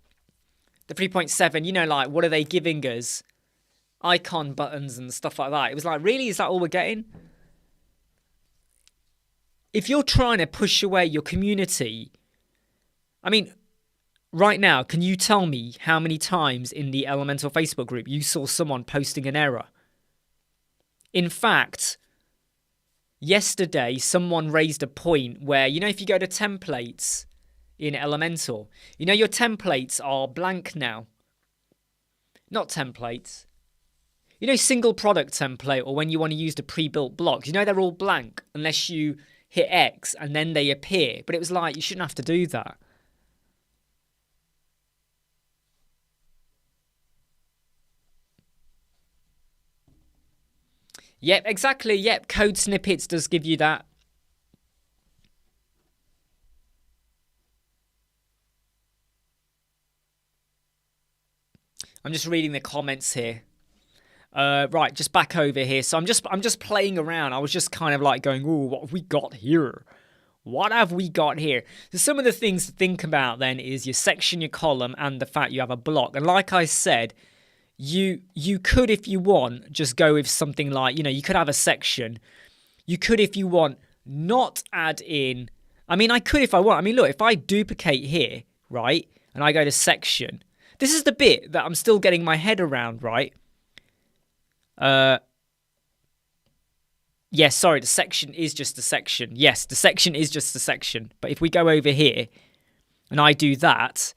the 3.7, you know, like, what are they giving us? Icon buttons and stuff like that. It was like, really? Is that all we're getting? If you're trying to push away your community, I mean, right now, can you tell me how many times in the Elementor Facebook group you saw someone posting an error? In fact, yesterday, someone raised a point where, you know, if you go to templates in Elementor, you know, your templates are blank now. Not templates. You know, single product template, or when you want to use the pre-built blocks, you know, they're all blank unless you hit X and then they appear. But it was like, you shouldn't have to do that. Yep, exactly. Yep, code snippets does give you that. I'm just reading the comments here. Right, just back over here. So I'm just playing around. I was just kind of like going, "Ooh, what have we got here? What have we got here?" So some of the things to think about then is your section, your column, and the fact you have a block. And like I said, you could, if you want, just go with something like, you know, you could have a section. You could, if you want, not add in. I mean, I could if I want. I mean, look, if I duplicate here, right, and I go to section, this is the bit that I'm still getting my head around, right? Yes, sorry, the section is just a section. Yes, the section is just a section. But if we go over here and I do that,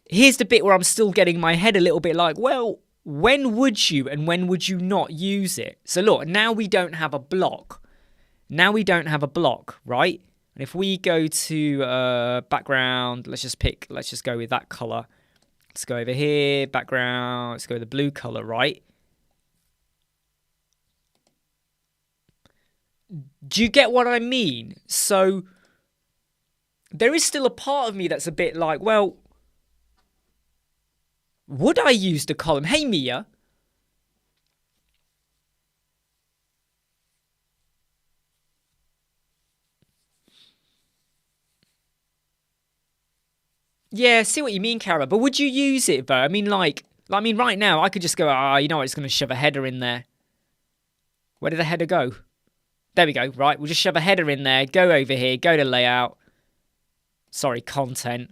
here's the bit where I'm still getting my head a little bit like, well, when would you and when would you not use it? So look, now we don't have a block. Now we don't have a block, right? And if we go to background, let's just go with that color. Let's go over here, background, let's go with the blue color, right? Do you get what I mean? So there is still a part of me that's a bit like, well, would I use the column? Hey, Mia. Yeah, see what you mean, Cara. But would you use it, though? I mean, right now, I could just go, you know what, it's going to shove a header in there. Where did the header go? There we go, right. We'll just shove a header in there, go over here, go to layout. Sorry, content.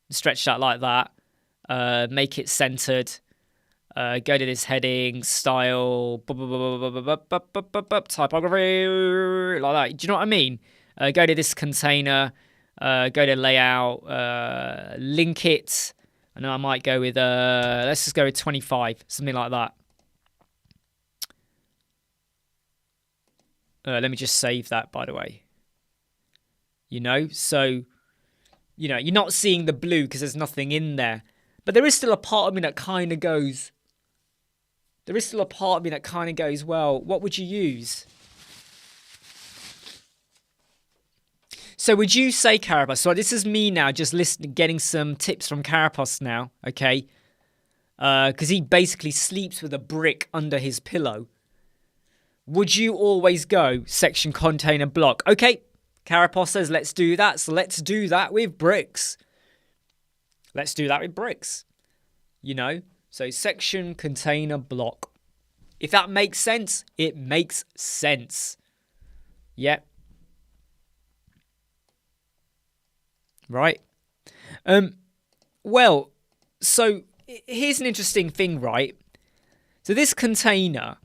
Stretch that like that. Make it centered. Go to this heading, style, typography, like that. Do you know what I mean? Go to this container, go to layout, link it. And then I might go with, let's just go with 25, something like that. Let me just save that, by the way. You know, so, you know, you're not seeing the blue because there's nothing in there. But there is still a part of me that kind of goes, well, what would you use? So would you say, Carapace, so this is me now just listening, getting some tips from Carapace now, okay? Because he basically sleeps with a brick under his pillow. Would you always go section, container, block? Okay, Carapace says let's do that. So let's do that with bricks. Let's do that with bricks. You know? So section, container, block. If that makes sense, it makes sense. Yep. Right. Well, so here's an interesting thing, right? So this container...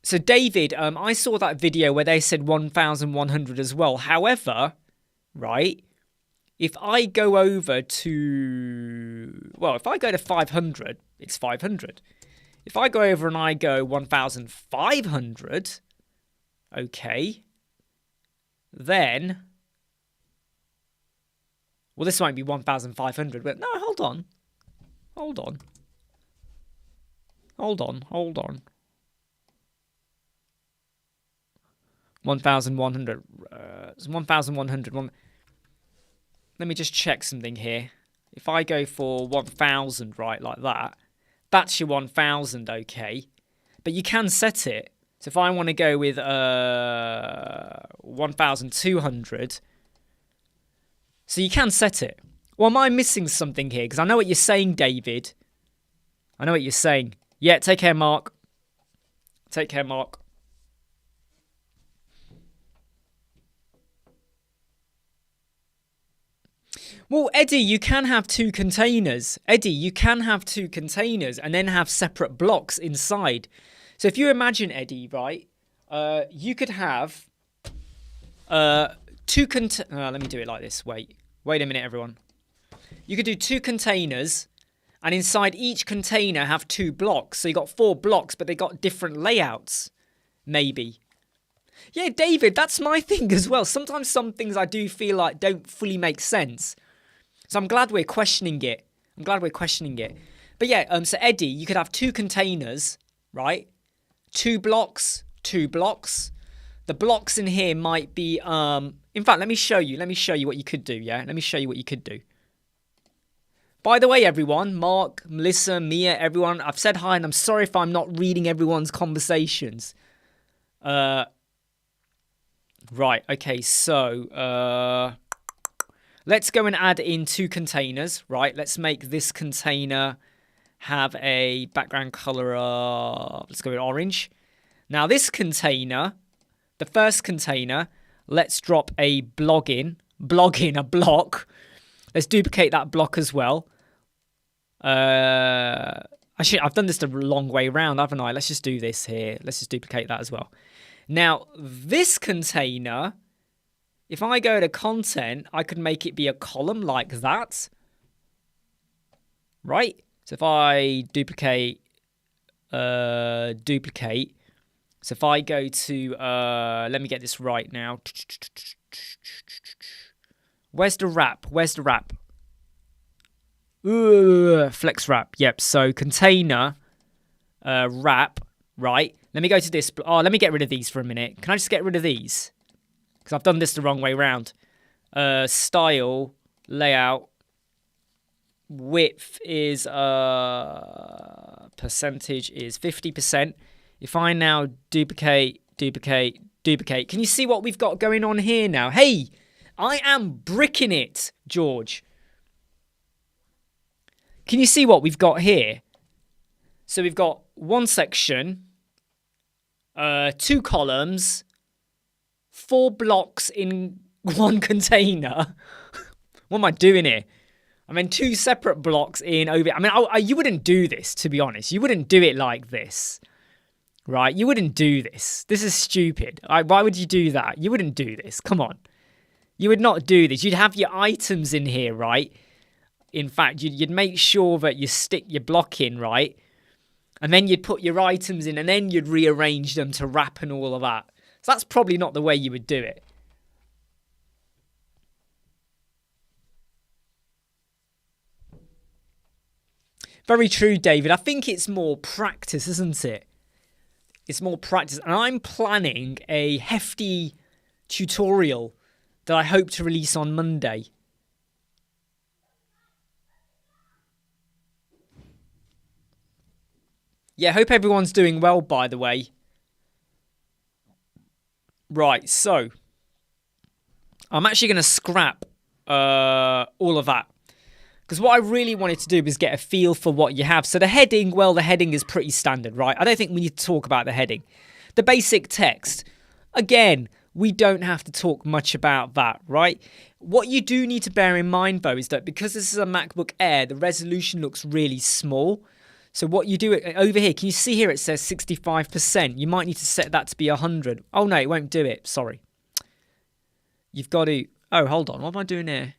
So David, I saw that video where they said 1,100 as well. However, right, if I go over to, well, if I go to 500, it's 500. If I go over and I go 1,500, okay, then Well, this won't be 1,500, but no, hold on. 1,100. It's 1,100. Let me just check something here. If I go for 1,000, right, like that, that's your 1,000, okay. But you can set it. So if I want to go with 1,200, so you can set it. Well, am I missing something here? Because I know what you're saying, David. I know what you're saying. Yeah, take care, Mark. Take care, Mark. Well, Eddie, you can have two containers. Eddie, you can have two containers and then have separate blocks inside. So if you imagine, Eddie, right, you could have two let me do it like this. Wait a minute, everyone. You could do two containers, and inside each container have two blocks. So you got 4 blocks, but they got different layouts, maybe. Yeah, David, that's my thing as well. Sometimes some things I do feel like don't fully make sense. So I'm glad we're questioning it. But yeah, so Eddie, you could have 2 containers, right? 2 blocks. The blocks in here might be, in fact, let me show you what you could do, yeah? Let me show you what you could do. By the way, everyone, Mark, Melissa, Mia, everyone, I've said hi and I'm sorry if I'm not reading everyone's conversations. Right, okay, so, let's go and add in 2 containers, right? Let's make this container have a background color of, let's go with orange. Now this container, the first container, let's drop a block. Let's duplicate that block as well. Actually, I've done this the long way around, haven't I? Let's just do this here. Let's just duplicate that as well. Now, this container, if I go to content, I could make it be a column like that. Right? So if I duplicate. So if I go to, let me get this right now. Where's the wrap? Flex wrap. Yep. So container, wrap. Right. Let me go to this. Oh, let me get rid of these for a minute. Can I just get rid of these? Because I've done this the wrong way around. Style, layout, width is, percentage is 50%. If I now duplicate. Can you see what we've got going on here now? Hey, I am bricking it, George. Can you see what we've got here? So we've got one section, 2 columns, 4 blocks in one container. What am I doing here? I mean, 2 separate blocks in over. I mean, you wouldn't do this, to be honest. You wouldn't do it like this, right? You wouldn't do this. This is stupid. Why would you do that? You wouldn't do this. Come on. You would not do this. You'd have your items in here, right? In fact, you'd make sure that you stick your block in, right? And then you'd put your items in, and then you'd rearrange them to wrap and all of that. So that's probably not the way you would do it. Very true, David. I think it's more practice, isn't it? It's more practice. And I'm planning a hefty tutorial that I hope to release on Monday. Yeah, hope everyone's doing well, by the way. Right, so I'm actually going to scrap all of that. Because what I really wanted to do was get a feel for what you have. So the heading, well, the heading is pretty standard, right? I don't think we need to talk about the heading. The basic text, again, we don't have to talk much about that, right? What you do need to bear in mind, though, is that because this is a MacBook Air, the resolution looks really small. So what you do over here, can you see here it says 65%? You might need to set that to be 100. Oh, no, it won't do it. Sorry. You've got to... Oh, hold on. What am I doing here?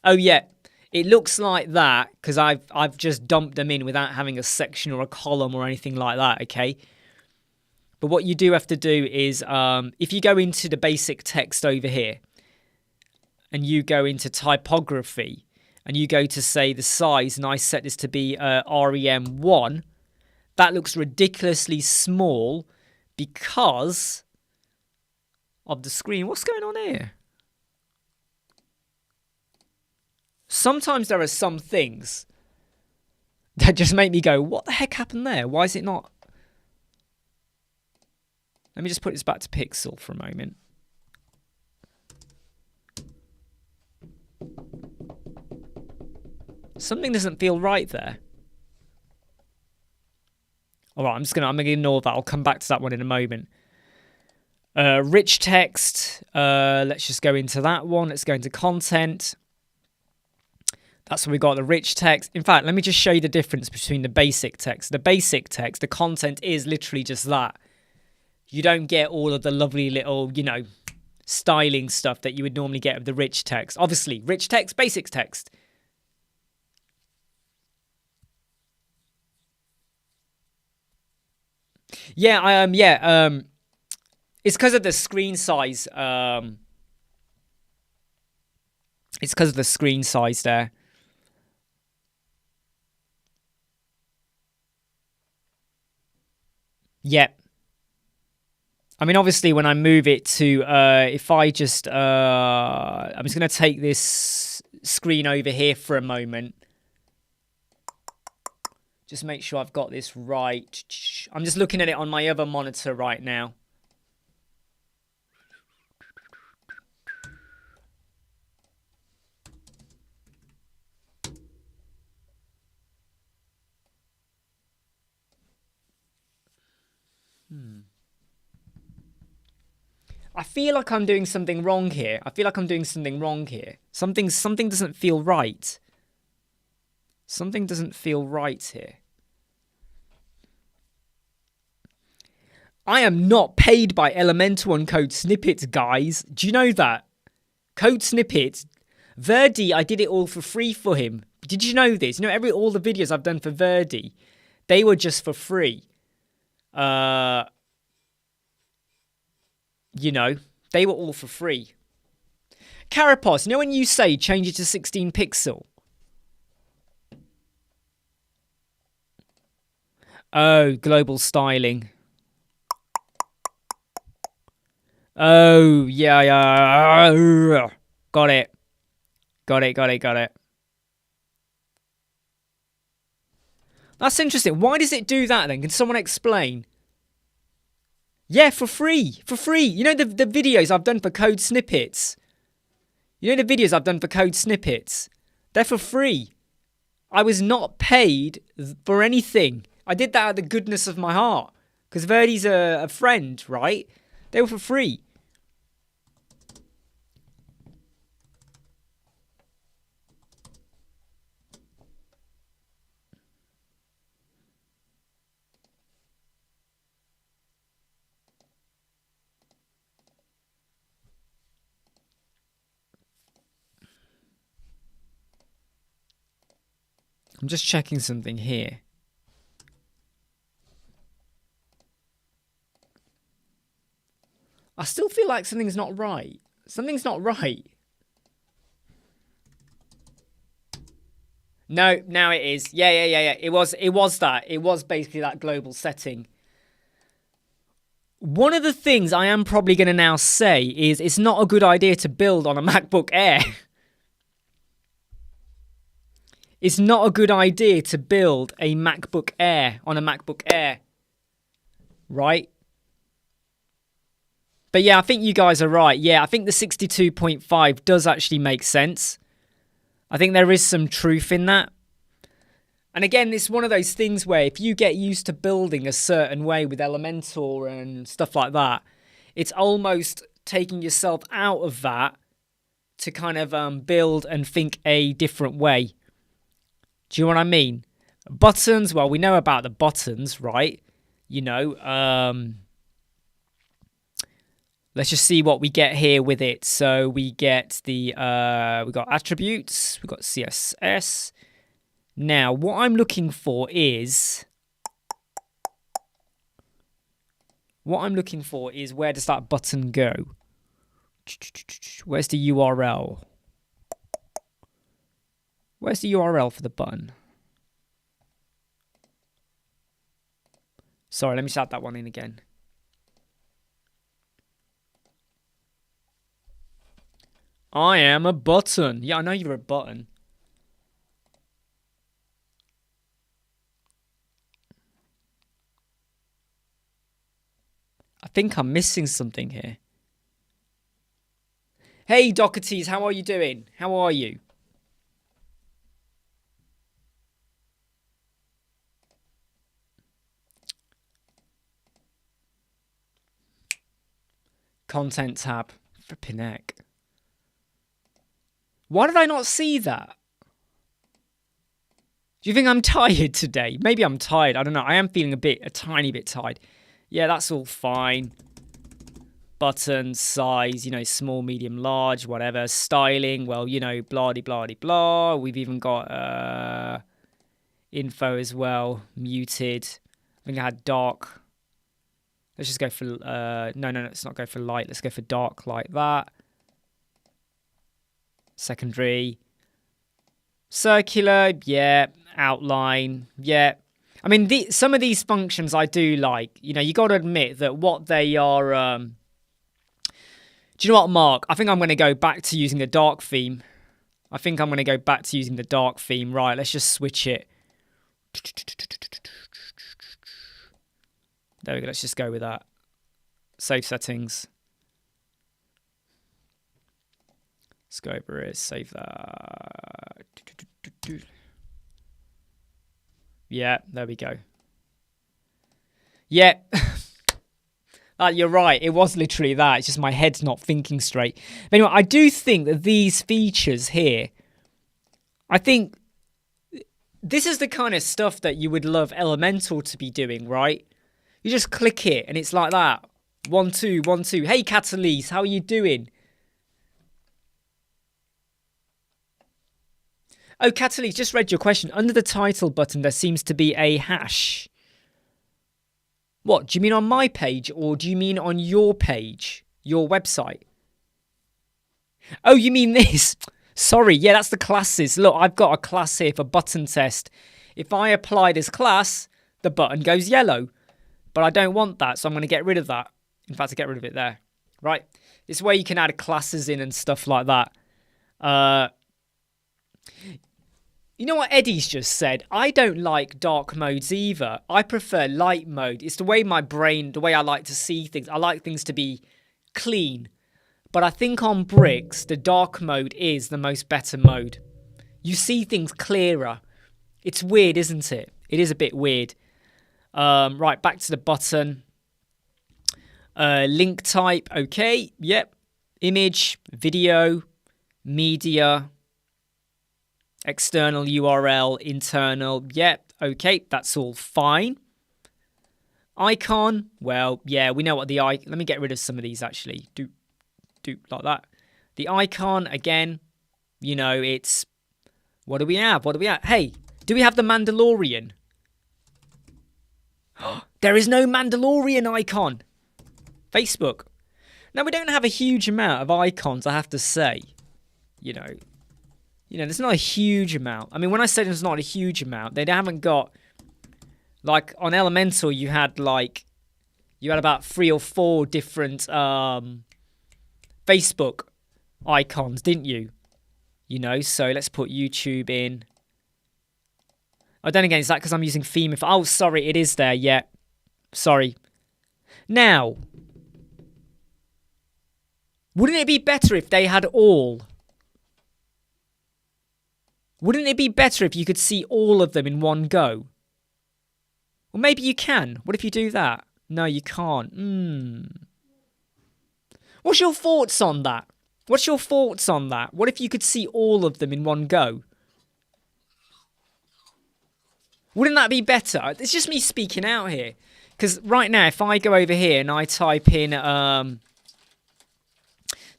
Oh, yeah. It looks like that because I've just dumped them in without having a section or a column or anything like that, okay? But what you do have to do is if you go into the basic text over here and you go into typography and you go to say the size, and I set this to be REM1, that looks ridiculously small because of the screen. What's going on here? Sometimes there are some things that just make me go, what the heck happened there? Why is it not? Let me just put this back to pixel for a moment. Something doesn't feel right there. All right, I'm gonna ignore that. I'll come back to that one in a moment. Rich text. Let's just go into that one. Let's go into content. That's where we got the rich text. In fact, let me just show you the difference between the basic text. The basic text, the content is literally just that. You don't get all of the lovely little, styling stuff that you would normally get with the rich text. Obviously, rich text, basic text. It's because of the screen size. It's because of the screen size there. Yep. I mean, obviously, when I move it to, if I just, I'm just going to take this screen over here for a moment. Just make sure I've got this right. I'm just looking at it on my other monitor right now. I feel like I'm doing something wrong here. Something doesn't feel right. Something doesn't feel right here. I am not paid by Elementor on Code Snippets, guys. Do you know that? Code Snippets. Verdi, I did it all for free for him. Did you know this? All the videos I've done for Verdi, they were just for free. They were all for free. Carapos, when you say change it to 16 pixel? Oh, global styling. Oh, yeah. Got it. That's interesting. Why does it do that then? Can someone explain? Yeah, for free. The videos I've done for Code Snippets. They're for free. I was not paid for anything. I did that out of the goodness of my heart. Because Verdi's a friend, right? They were for free. I'm just checking something here. I still feel like something's not right. No, now it is. Yeah. It was that. It was basically that global setting. One of the things I am probably going to now say is it's not a good idea to build on a MacBook Air. It's not a good idea to build a MacBook Air on a MacBook Air. Right? But yeah, I think you guys are right. Yeah, I think the 62.5 does actually make sense. I think there is some truth in that. And again, it's one of those things where if you get used to building a certain way with Elementor and stuff like that, it's almost taking yourself out of that to kind of build and think a different way. Do you know what I mean? Buttons, well, we know about the buttons, right? Let's just see what we get here with it. So we get we got attributes, we got CSS. Now, what I'm looking for is where does that button go? Where's the URL? Where's the URL for the button? Sorry, let me just add that one in again. I am a button. Yeah, I know you're a button. I think I'm missing something here. Hey, Dockerties, how are you doing? How are you? Content tab. Flipping heck. Why did I not see that? Do you think I'm tired today? Maybe I'm tired. I don't know. I am feeling a tiny bit tired. Yeah, that's all fine. Button, size, you know, small, medium, large, whatever. Styling, well, you know, blah-de-blah-de-blah. We've even got info as well. Muted. I think I had dark. Let's just go for... No, let's not go for light. Let's go for dark like that. Secondary. Circular, yeah. Outline, yeah. I mean, some of these functions I do like. You know, you got to admit that what they are... do you know what, Mark? I think I'm going to go back to using the dark theme. Right, let's just switch it. There we go. Let's just go with that. Save settings. Let's go over it. Save that. Yeah, there we go. Yeah. You're right. It was literally that. It's just my head's not thinking straight. But anyway, I do think that these features here, I think this is the kind of stuff that you would love Elementor to be doing, right? You just click it and it's like that. 1, 2, 1, 2. Hey, Catalyse, how are you doing? Oh, Catalyse, just read your question. Under the title button, there seems to be a hash. What, do you mean on my page or do you mean on your page, your website? Oh, you mean this? Sorry, yeah, that's the classes. Look, I've got a class here for button test. If I apply this class, the button goes yellow. But I don't want that, so I'm going to get rid of that. In fact, I get rid of it there. Right? This is where you can add classes in and stuff like that. You know what Eddie's just said? I don't like dark modes either. I prefer light mode. It's the way my brain, the way I like to see things. I like things to be clean. But I think on bricks, the dark mode is the most better mode. You see things clearer. It's weird, isn't it? It is a bit weird. Right, back to the button. Link type, okay. Yep. Image, video, media. External URL, internal, yep, okay, that's all fine. Icon, well, yeah, we know what the icon... Let me get rid of some of these, actually. Do like that. The icon, again, you know, it's... What do we have? Hey, do we have the Mandalorian? There is no Mandalorian icon. Facebook. Now, we don't have a huge amount of icons, I have to say. You know, there's not a huge amount. I mean, when I say there's not a huge amount, they haven't got... Like, on Elementor, you had about 3 or 4 different Facebook icons, didn't you? You know, so let's put YouTube in. Oh, then again, is that because I'm using theme? Oh, sorry, it is there, yeah. Sorry. Now, wouldn't it be better if they had all... Wouldn't it be better if you could see all of them in one go? Well, maybe you can. What if you do that? No, you can't. What's your thoughts on that? What if you could see all of them in one go? Wouldn't that be better? It's just me speaking out here. Because right now, if I go over here and I type in...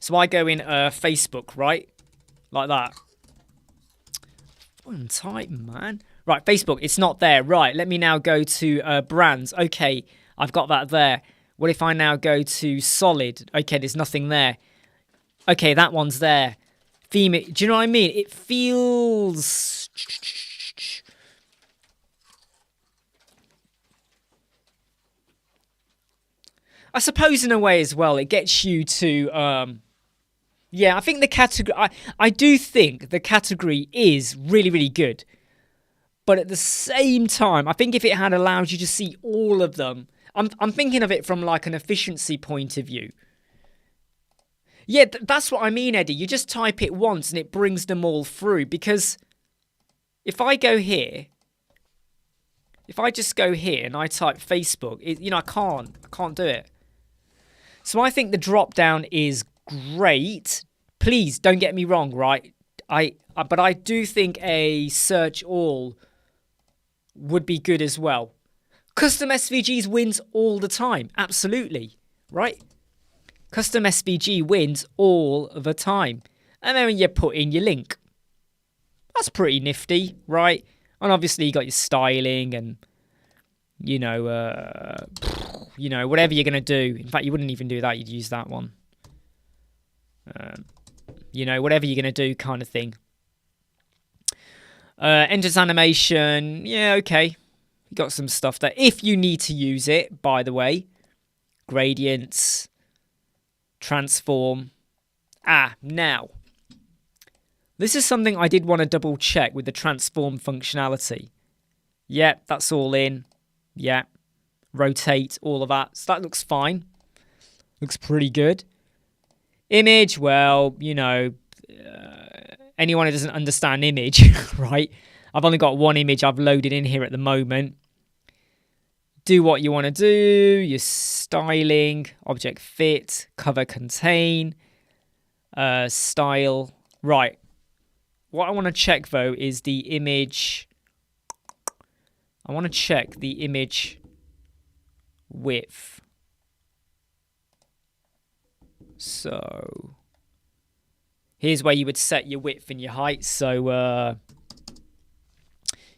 So I go in Facebook, right? Like that. I'm tight, man. Right, Facebook, it's not there. Right, let me now go to brands. Okay, I've got that there. What if I now go to solid? Okay, there's nothing there. Okay, that one's there. theme. Do you know what I mean? It feels... I suppose in a way as well, it gets you to... yeah, I think the category... I do think the category is really, really good. But at the same time, I think if it had allowed you to see all of them... I'm thinking of it from like an efficiency point of view. Yeah, that's what I mean, Eddie. You just type it once and it brings them all through. Because if I go here, if I just go here and I type Facebook, I can't do it. So I think the drop down is great. Please don't get me wrong, right? But I do think a search all would be good as well. Custom SVGs wins all the time. Absolutely, right? Custom SVG wins all the time. And then when you put in your link, that's pretty nifty, right? And obviously you got your styling and, whatever you're going to do. In fact, you wouldn't even do that. You'd use that one. Whatever you're going to do kind of thing. Enters animation. Yeah, okay. You got some stuff there. If you need to use it, by the way. Gradients. Transform. Now. This is something I did want to double check with the transform functionality. Yeah, that's all in. Yeah. Rotate, all of that. So that looks fine. Looks pretty good. Image, well, anyone who doesn't understand image, right? I've only got one image I've loaded in here at the moment. Do what you want to do, your styling, object fit, cover contain, style. Right. What I want to check, though, is the image. I want to check the image width. So, here's where you would set your width and your height. So,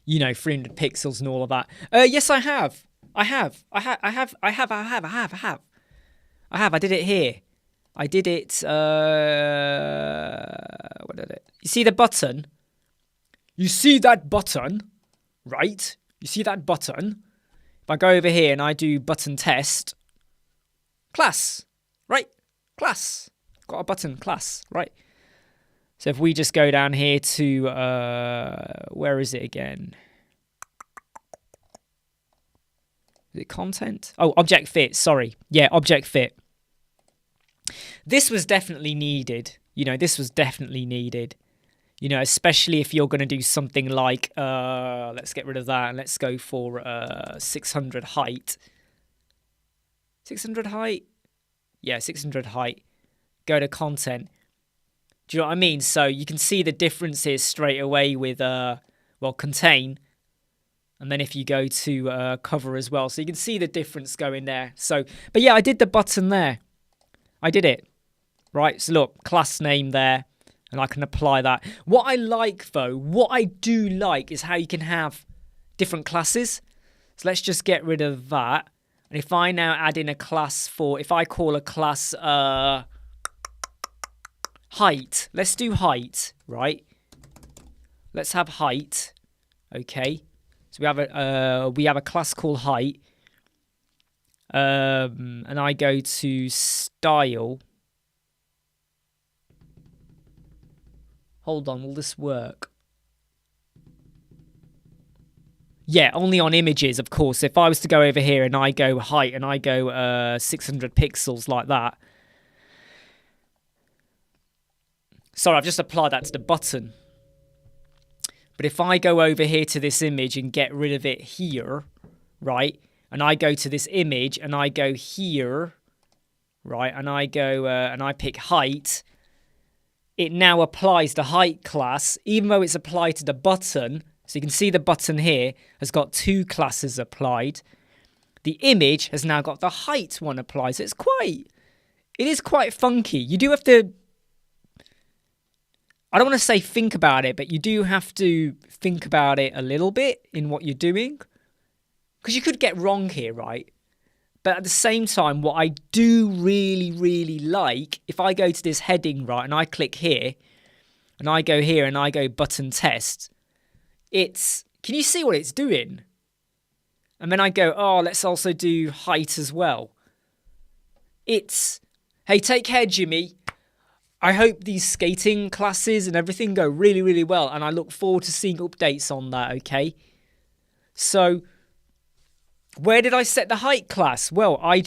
300 pixels and all of that. Yes, I have. I did it here. I did it. What did it? You see the button? You see that button, right? You see that button? If I go over here and I do button test, class, right? Class. Got a button, class, right? So if we just go down here to, where is it again? Is it content? Oh, object fit, sorry. Yeah, object fit. This was definitely needed. This was definitely needed. Especially if you're going to do something like, let's get rid of that and let's go for 600 height. 600 height? Yeah, 600 height. Go to content. Do you know what I mean? So you can see the differences straight away with, contain. And then if you go to cover as well. So you can see the difference going there. So, but yeah, I did the button there. I did it. Right, so look, class name there. And I can apply that. What I like, though, what I do like is how you can have different classes. So let's just get rid of that. And if I now add in a class if I call a class height. Let's do height, right? Let's have height. Okay. So we have a class called height. And I go to style. Hold on, will this work? Yeah, only on images, of course. If I was to go over here and I go height and I go 600 pixels like that. Sorry, I've just applied that to the button. But if I go over here to this image and get rid of it here, right? And I go to this image and I go here, right? And I go and I pick height. It now applies the height class, even though it's applied to the button. So you can see the button here has got two classes applied. The image has now got the height one applied. So it is quite funky. You do have to, I don't want to say think about it, but you do have to think about it a little bit in what you're doing. Because you could get wrong here, right? But at the same time, what I do really, really like, if I go to this heading, right, and I click here, and I go here and I go button test, can you see what it's doing? And then I go, oh, let's also do height as well. Hey, take care, Jimmy. I hope these skating classes and everything go really, really well. And I look forward to seeing updates on that, okay? So, where did I set the height class? Well, I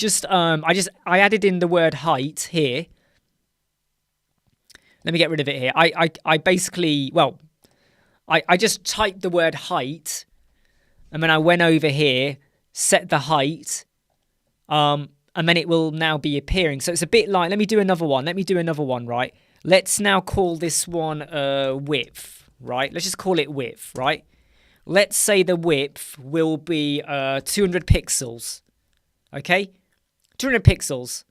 added in the word height here. Let me get rid of it here. I basically, well, I just typed the word height, and then I went over here, set the height, and then it will now be appearing. So it's a bit like, let me do another one, right? Let's now call this one width, right? Let's just call it width, right? Let's say the width will be 200 pixels, okay? 200 pixels.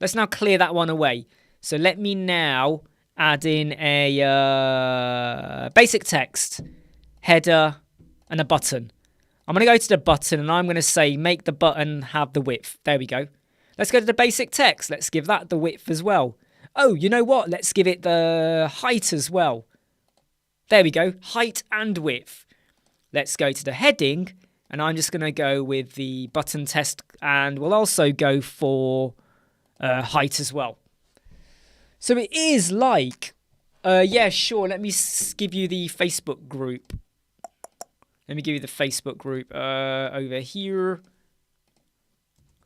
Let's now clear that one away. So let me now add in a basic text, header, and a button. I'm going to go to the button and I'm going to say make the button have the width. There we go. Let's go to the basic text. Let's give that the width as well. Oh, you know what? Let's give it the height as well. There we go. Height and width. Let's go to the heading and I'm just going to go with the button test and we'll also go for height as well. So it is like, yeah, sure. Let me give you the Facebook group. Let me give you the Facebook group over here.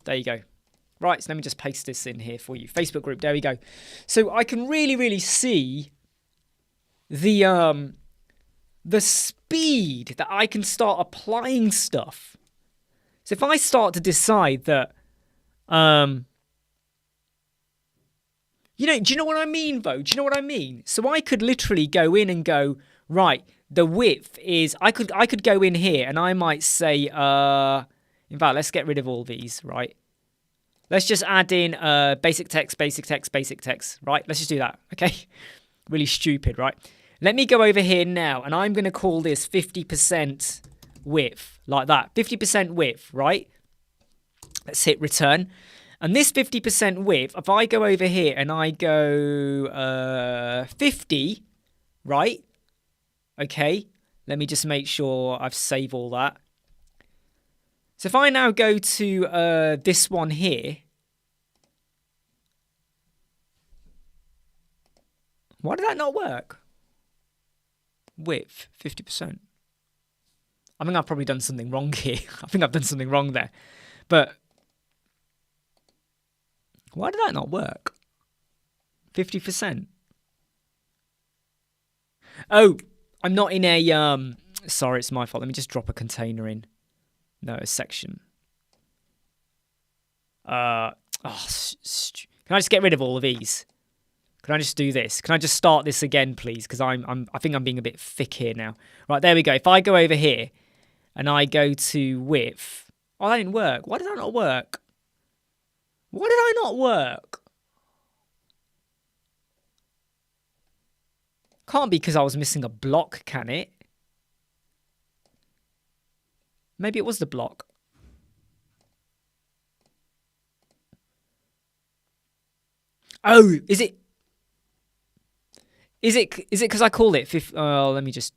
There you go. Right, so let me just paste this in here for you. Facebook group, there we go. So I can really, really see the speed that I can start applying stuff. So if I start to decide that, do you know what I mean, though? Do you know what I mean? So I could literally go in and go, right, the width is, I could go in here and I might say, in fact, let's get rid of all these, right? Let's just add in basic text, right? Let's just do that, okay? Really stupid, right? Let me go over here now, and I'm going to call this 50% width, like that. 50% width, right? Let's hit return. And this 50% width, if I go over here and I go 50, right? Okay, let me just make sure I've saved all that. So if I now go to this one here, why did that not work? Width, 50%. I think I've probably done something wrong here. I think I've done something wrong there. But why did that not work? 50%. Oh, I'm not in a... Sorry, it's my fault. Let me just drop a container in. No, a section. Can I just get rid of all of these? Can I just do this? Can I just start this again, please? Because I think I'm being a bit thick here now. Right, there we go. If I go over here and I go to width. Oh, that didn't work. Why did that not work? Why did I not work? Can't be because I was missing a block, can it? Maybe it was the block. Oh, is it? Is it because I called it? Let me just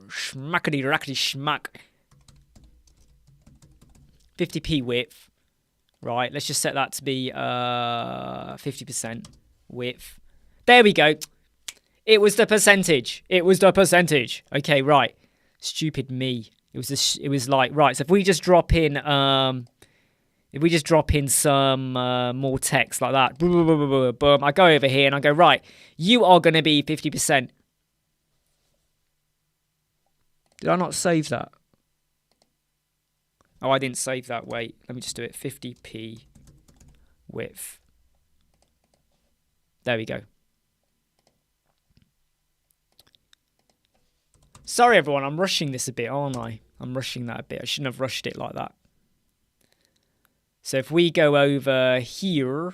schmackety rackety schmack. 50p width. Right, let's just set that to be 50% width. There we go. It was the percentage. It was the percentage. Okay, right. Stupid me. It was like, right, so if we just drop in some more text like that, boom, boom, boom, boom, boom, I go over here and I go, right, you are going to be 50%. Did I not save that? Oh, I didn't save that. Wait, let me just do it. 50p width. There we go. Sorry, everyone. I'm rushing this a bit, aren't I? I'm rushing that a bit. I shouldn't have rushed it like that. So if we go over here...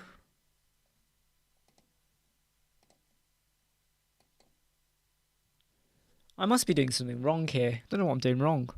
I must be doing something wrong here. I don't know what I'm doing wrong.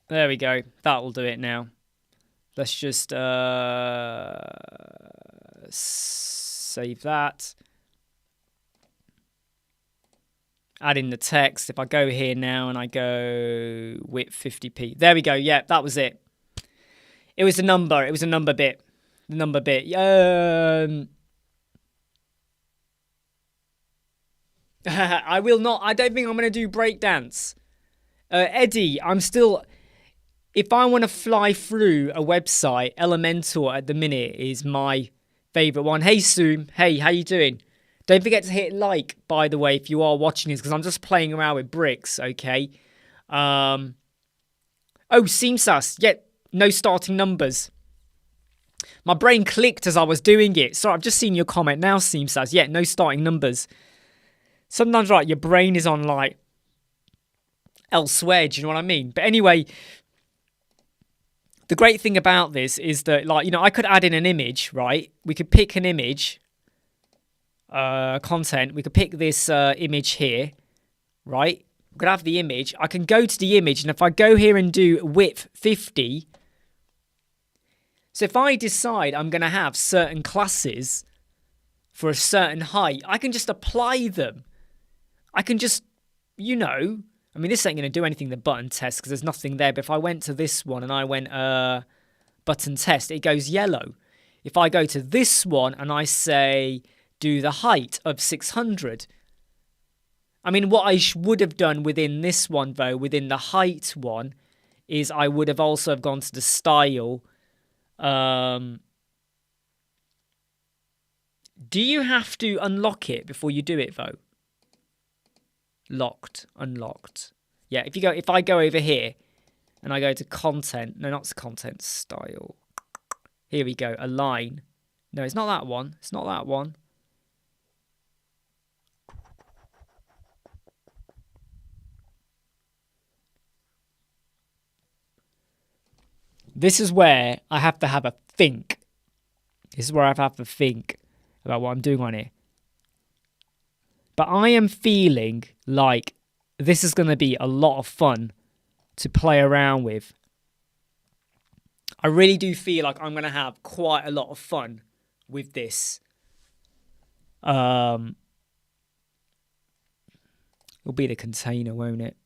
There we go. That'll do it now. Let's just save that. Add in the text. If I go here now and I go width 50p. There we go. Yeah, that was it. It was a number. It was a number bit. The number bit. I will not. I don't think I'm going to do breakdance. Eddie, I'm still... If I want to fly through a website, Elementor at the minute is my favourite one. Hey, Soom. Hey, how you doing? Don't forget to hit like, by the way, if you are watching this, because I'm just playing around with bricks, okay? Oh, Seamsas. Yeah, no starting numbers. My brain clicked as I was doing it. Sorry, I've just seen your comment now, Seamsas. Yeah, no starting numbers. Sometimes, right, your brain is on, like, elsewhere, do you know what I mean? But anyway... The great thing about this is that, like, you know, I could add in an image, right? We could pick an image, content. We could pick this image here, right? We could have the image. I can go to the image, and if I go here and do width 50, so if I decide I'm going to have certain classes for a certain height, I can just apply them. I can just, you know... I mean, this ain't going to do anything, the button test, because there's nothing there. But if I went to this one and I went button test, it goes yellow. If I go to this one and I say do the height of 600. I mean, what I would have done within this one, though, within the height one, is I would have also have gone to the style. Do you have to unlock it before you do it, though? Locked, unlocked. Yeah, if I go over here and I go to content, no, not content, style. Here we go, align. No, it's not that one. It's not that one. This is where I have to have a think. This is where I have to think about what I'm doing on here. But I am feeling like this is going to be a lot of fun to play around with. I really do feel like I'm going to have quite a lot of fun with this. It'll be the container, won't it?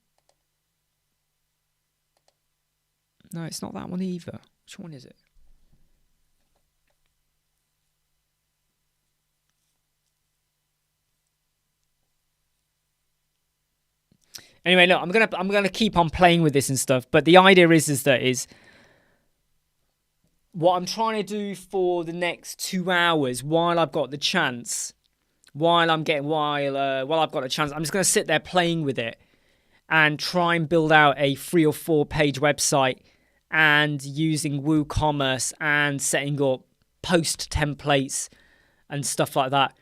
No, it's not that one either. Which one is it? Anyway, look, I'm gonna keep on playing with this and stuff, but the idea is what I'm trying to do for the next 2 hours while I've got the chance, while I've got a chance, I'm just gonna sit there playing with it and try and build out a 3 or 4 page website and using WooCommerce and setting up post templates and stuff like that.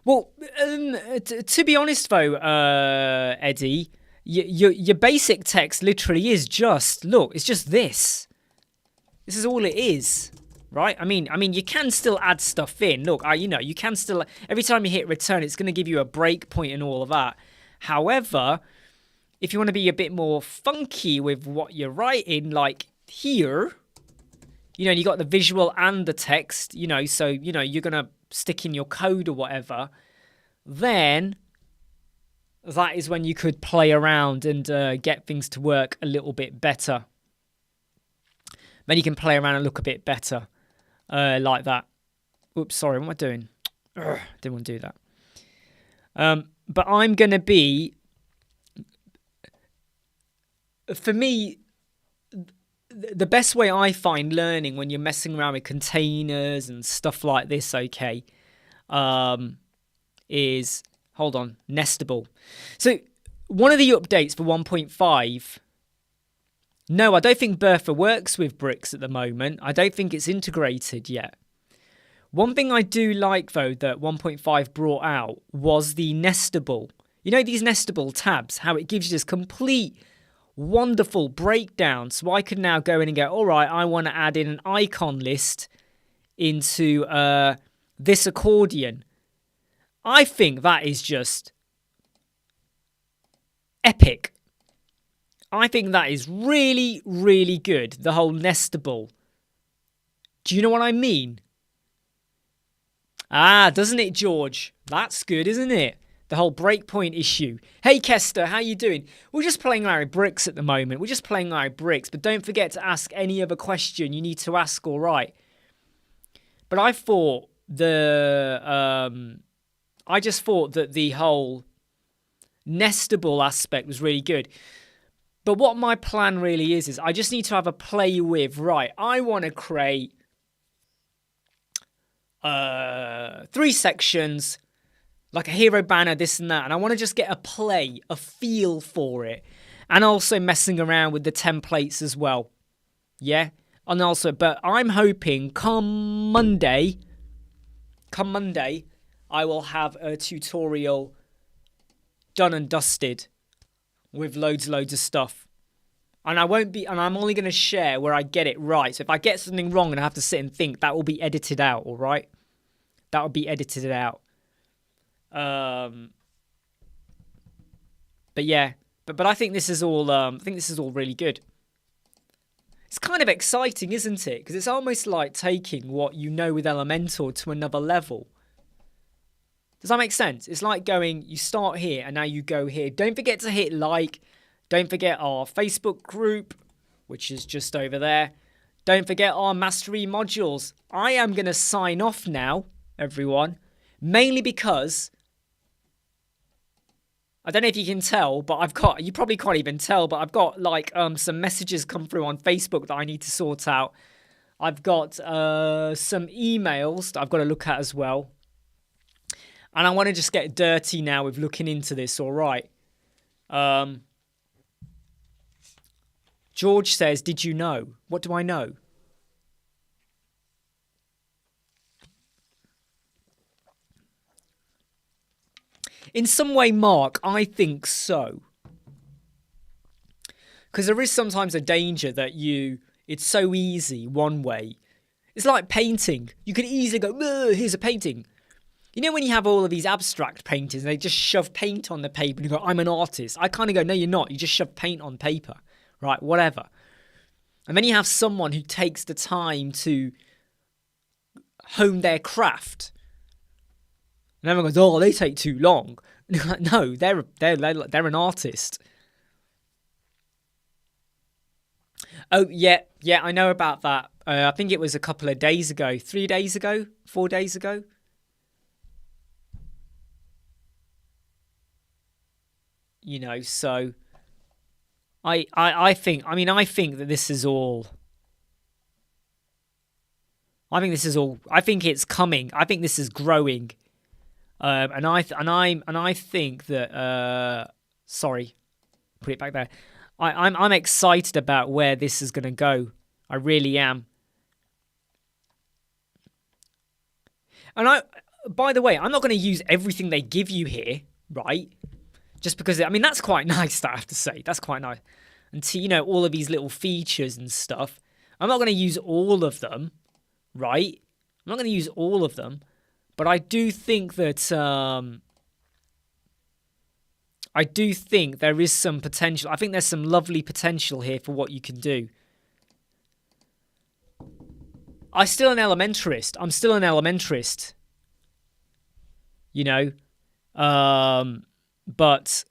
Well, to be honest, though, Eddie, your basic text literally is just, look, it's just this. This is all it is, right? I mean, you can still add stuff in. Look, you can still, every time you hit return, it's going to give you a breakpoint and all of that. However, if you want to be a bit more funky with what you're writing, like here, you got the visual and the text, so, you're going to stick in your code or whatever, then that is when you could play around and get things to work a little bit better. Then you can play around and look a bit better like that. Oops, sorry, what am I doing? Didn't want to do that. But I'm going to be, for me, the best way I find learning when you're messing around with containers and stuff like this, okay, is, hold on, nestable. So one of the updates for 1.5, no, I don't think Bertha works with bricks at the moment. I don't think it's integrated yet. One thing I do like, though, that 1.5 brought out was the nestable. These nestable tabs, how it gives you this complete wonderful breakdown. So I could now go in and go, all right, I want to add in an icon list into this accordion. I think that is just epic. I think that is really, really good. The whole nestable. Do you know what I mean? Doesn't it, George? That's good, isn't it? The whole breakpoint issue. Hey, Kester, how you doing? We're just playing Larry Bricks at the moment. We're just playing Larry Bricks, but don't forget to ask any other question you need to ask, all right? But I thought I just thought that the whole nestable aspect was really good. But what my plan really is I just need to have a play with, right, I want to create 3 sections, like a hero banner, this and that, and I want to just get a feel for it, and also messing around with the templates as well, yeah, and also, but I'm hoping come Monday, I will have a tutorial done and dusted with loads of stuff. And I'm only going to share where I get it right. So if I get something wrong and I have to sit and think, that will be edited out, all right? That will be edited out. But yeah, but I think this is all really good. It's kind of exciting, isn't it? Because it's almost like taking what you know with Elementor to another level. Does that make sense? It's like going, you start here and now you go here. Don't forget to hit like. Don't forget our Facebook group, which is just over there. Don't forget our mastery modules. I am going to sign off now, everyone. Mainly because, I don't know if you can tell, but you probably can't even tell, but I've got like some messages come through on Facebook that I need to sort out. I've got some emails that I've got to look at as well. And I want to just get dirty now with looking into this, all right? George says, did you know? What do I know? In some way, Mark, I think so. Because there is sometimes a danger that it's so easy one way. It's like painting. You can easily go, here's a painting. You know when you have all of these abstract paintings and they just shove paint on the paper and you go, I'm an artist. I kind of go, no, you're not. You just shove paint on paper. Right, whatever. And then you have someone who takes the time to hone their craft. And everyone goes, oh, they take too long. And you're like, no, they're an artist. Oh, yeah, I know about that. I think it was a couple of days ago. 3 days ago? 4 days ago? You know, so I think that this is all. I think it's coming. I think this is growing, and I think that. Sorry, put it back there. I'm excited about where this is going to go. I really am. And by the way, I'm not going to use everything they give you here, right? Just because, that's quite nice, I have to say. That's quite nice. And all of these little features and stuff. I'm not going to use all of them, right? I'm not going to use all of them. But I do think that, I do think there is some potential. I think there's some lovely potential here for what you can do. I'm still an elementarist. But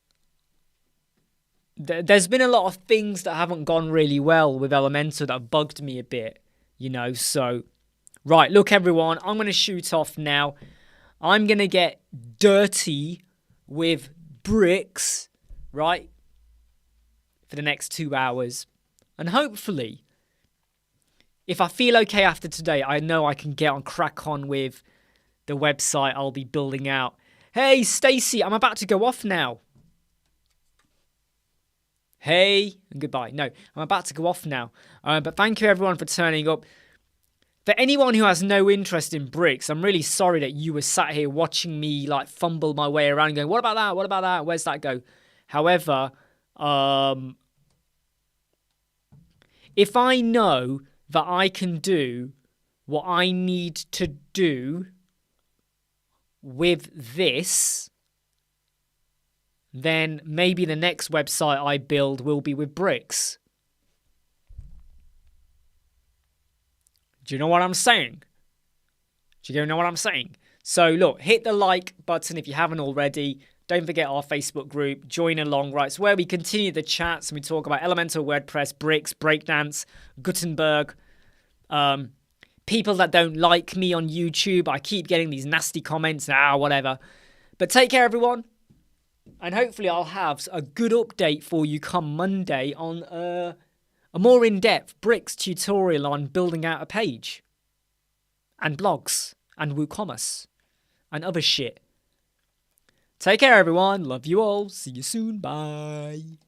there's been a lot of things that haven't gone really well with Elementor that have bugged me a bit, so. Right, look, everyone, I'm going to shoot off now. I'm going to get dirty with bricks, right, for the next 2 hours. And hopefully, if I feel okay after today, I know I can get on crack on with the website I'll be building out. Hey, Stacy, I'm about to go off now. Hey, and goodbye. No, I'm about to go off now. But thank you, everyone, for turning up. For anyone who has no interest in bricks, I'm really sorry that you were sat here watching me like fumble my way around going, what about that? What about that? Where's that go? However, if I know that I can do what I need to do with this, then maybe the next website I build will be with bricks. Do you know what I'm saying? Do you know what I'm saying? So look, hit the like button if you haven't already. Don't forget our Facebook group. Join along, right? It's where we continue the chats and we talk about Elementor, WordPress, bricks, breakdance, Gutenberg. People that don't like me on YouTube. I keep getting these nasty comments. Whatever. But take care, everyone. And hopefully I'll have a good update for you come Monday on a more in-depth bricks tutorial on building out a page. And blogs. And WooCommerce. And other shit. Take care, everyone. Love you all. See you soon. Bye.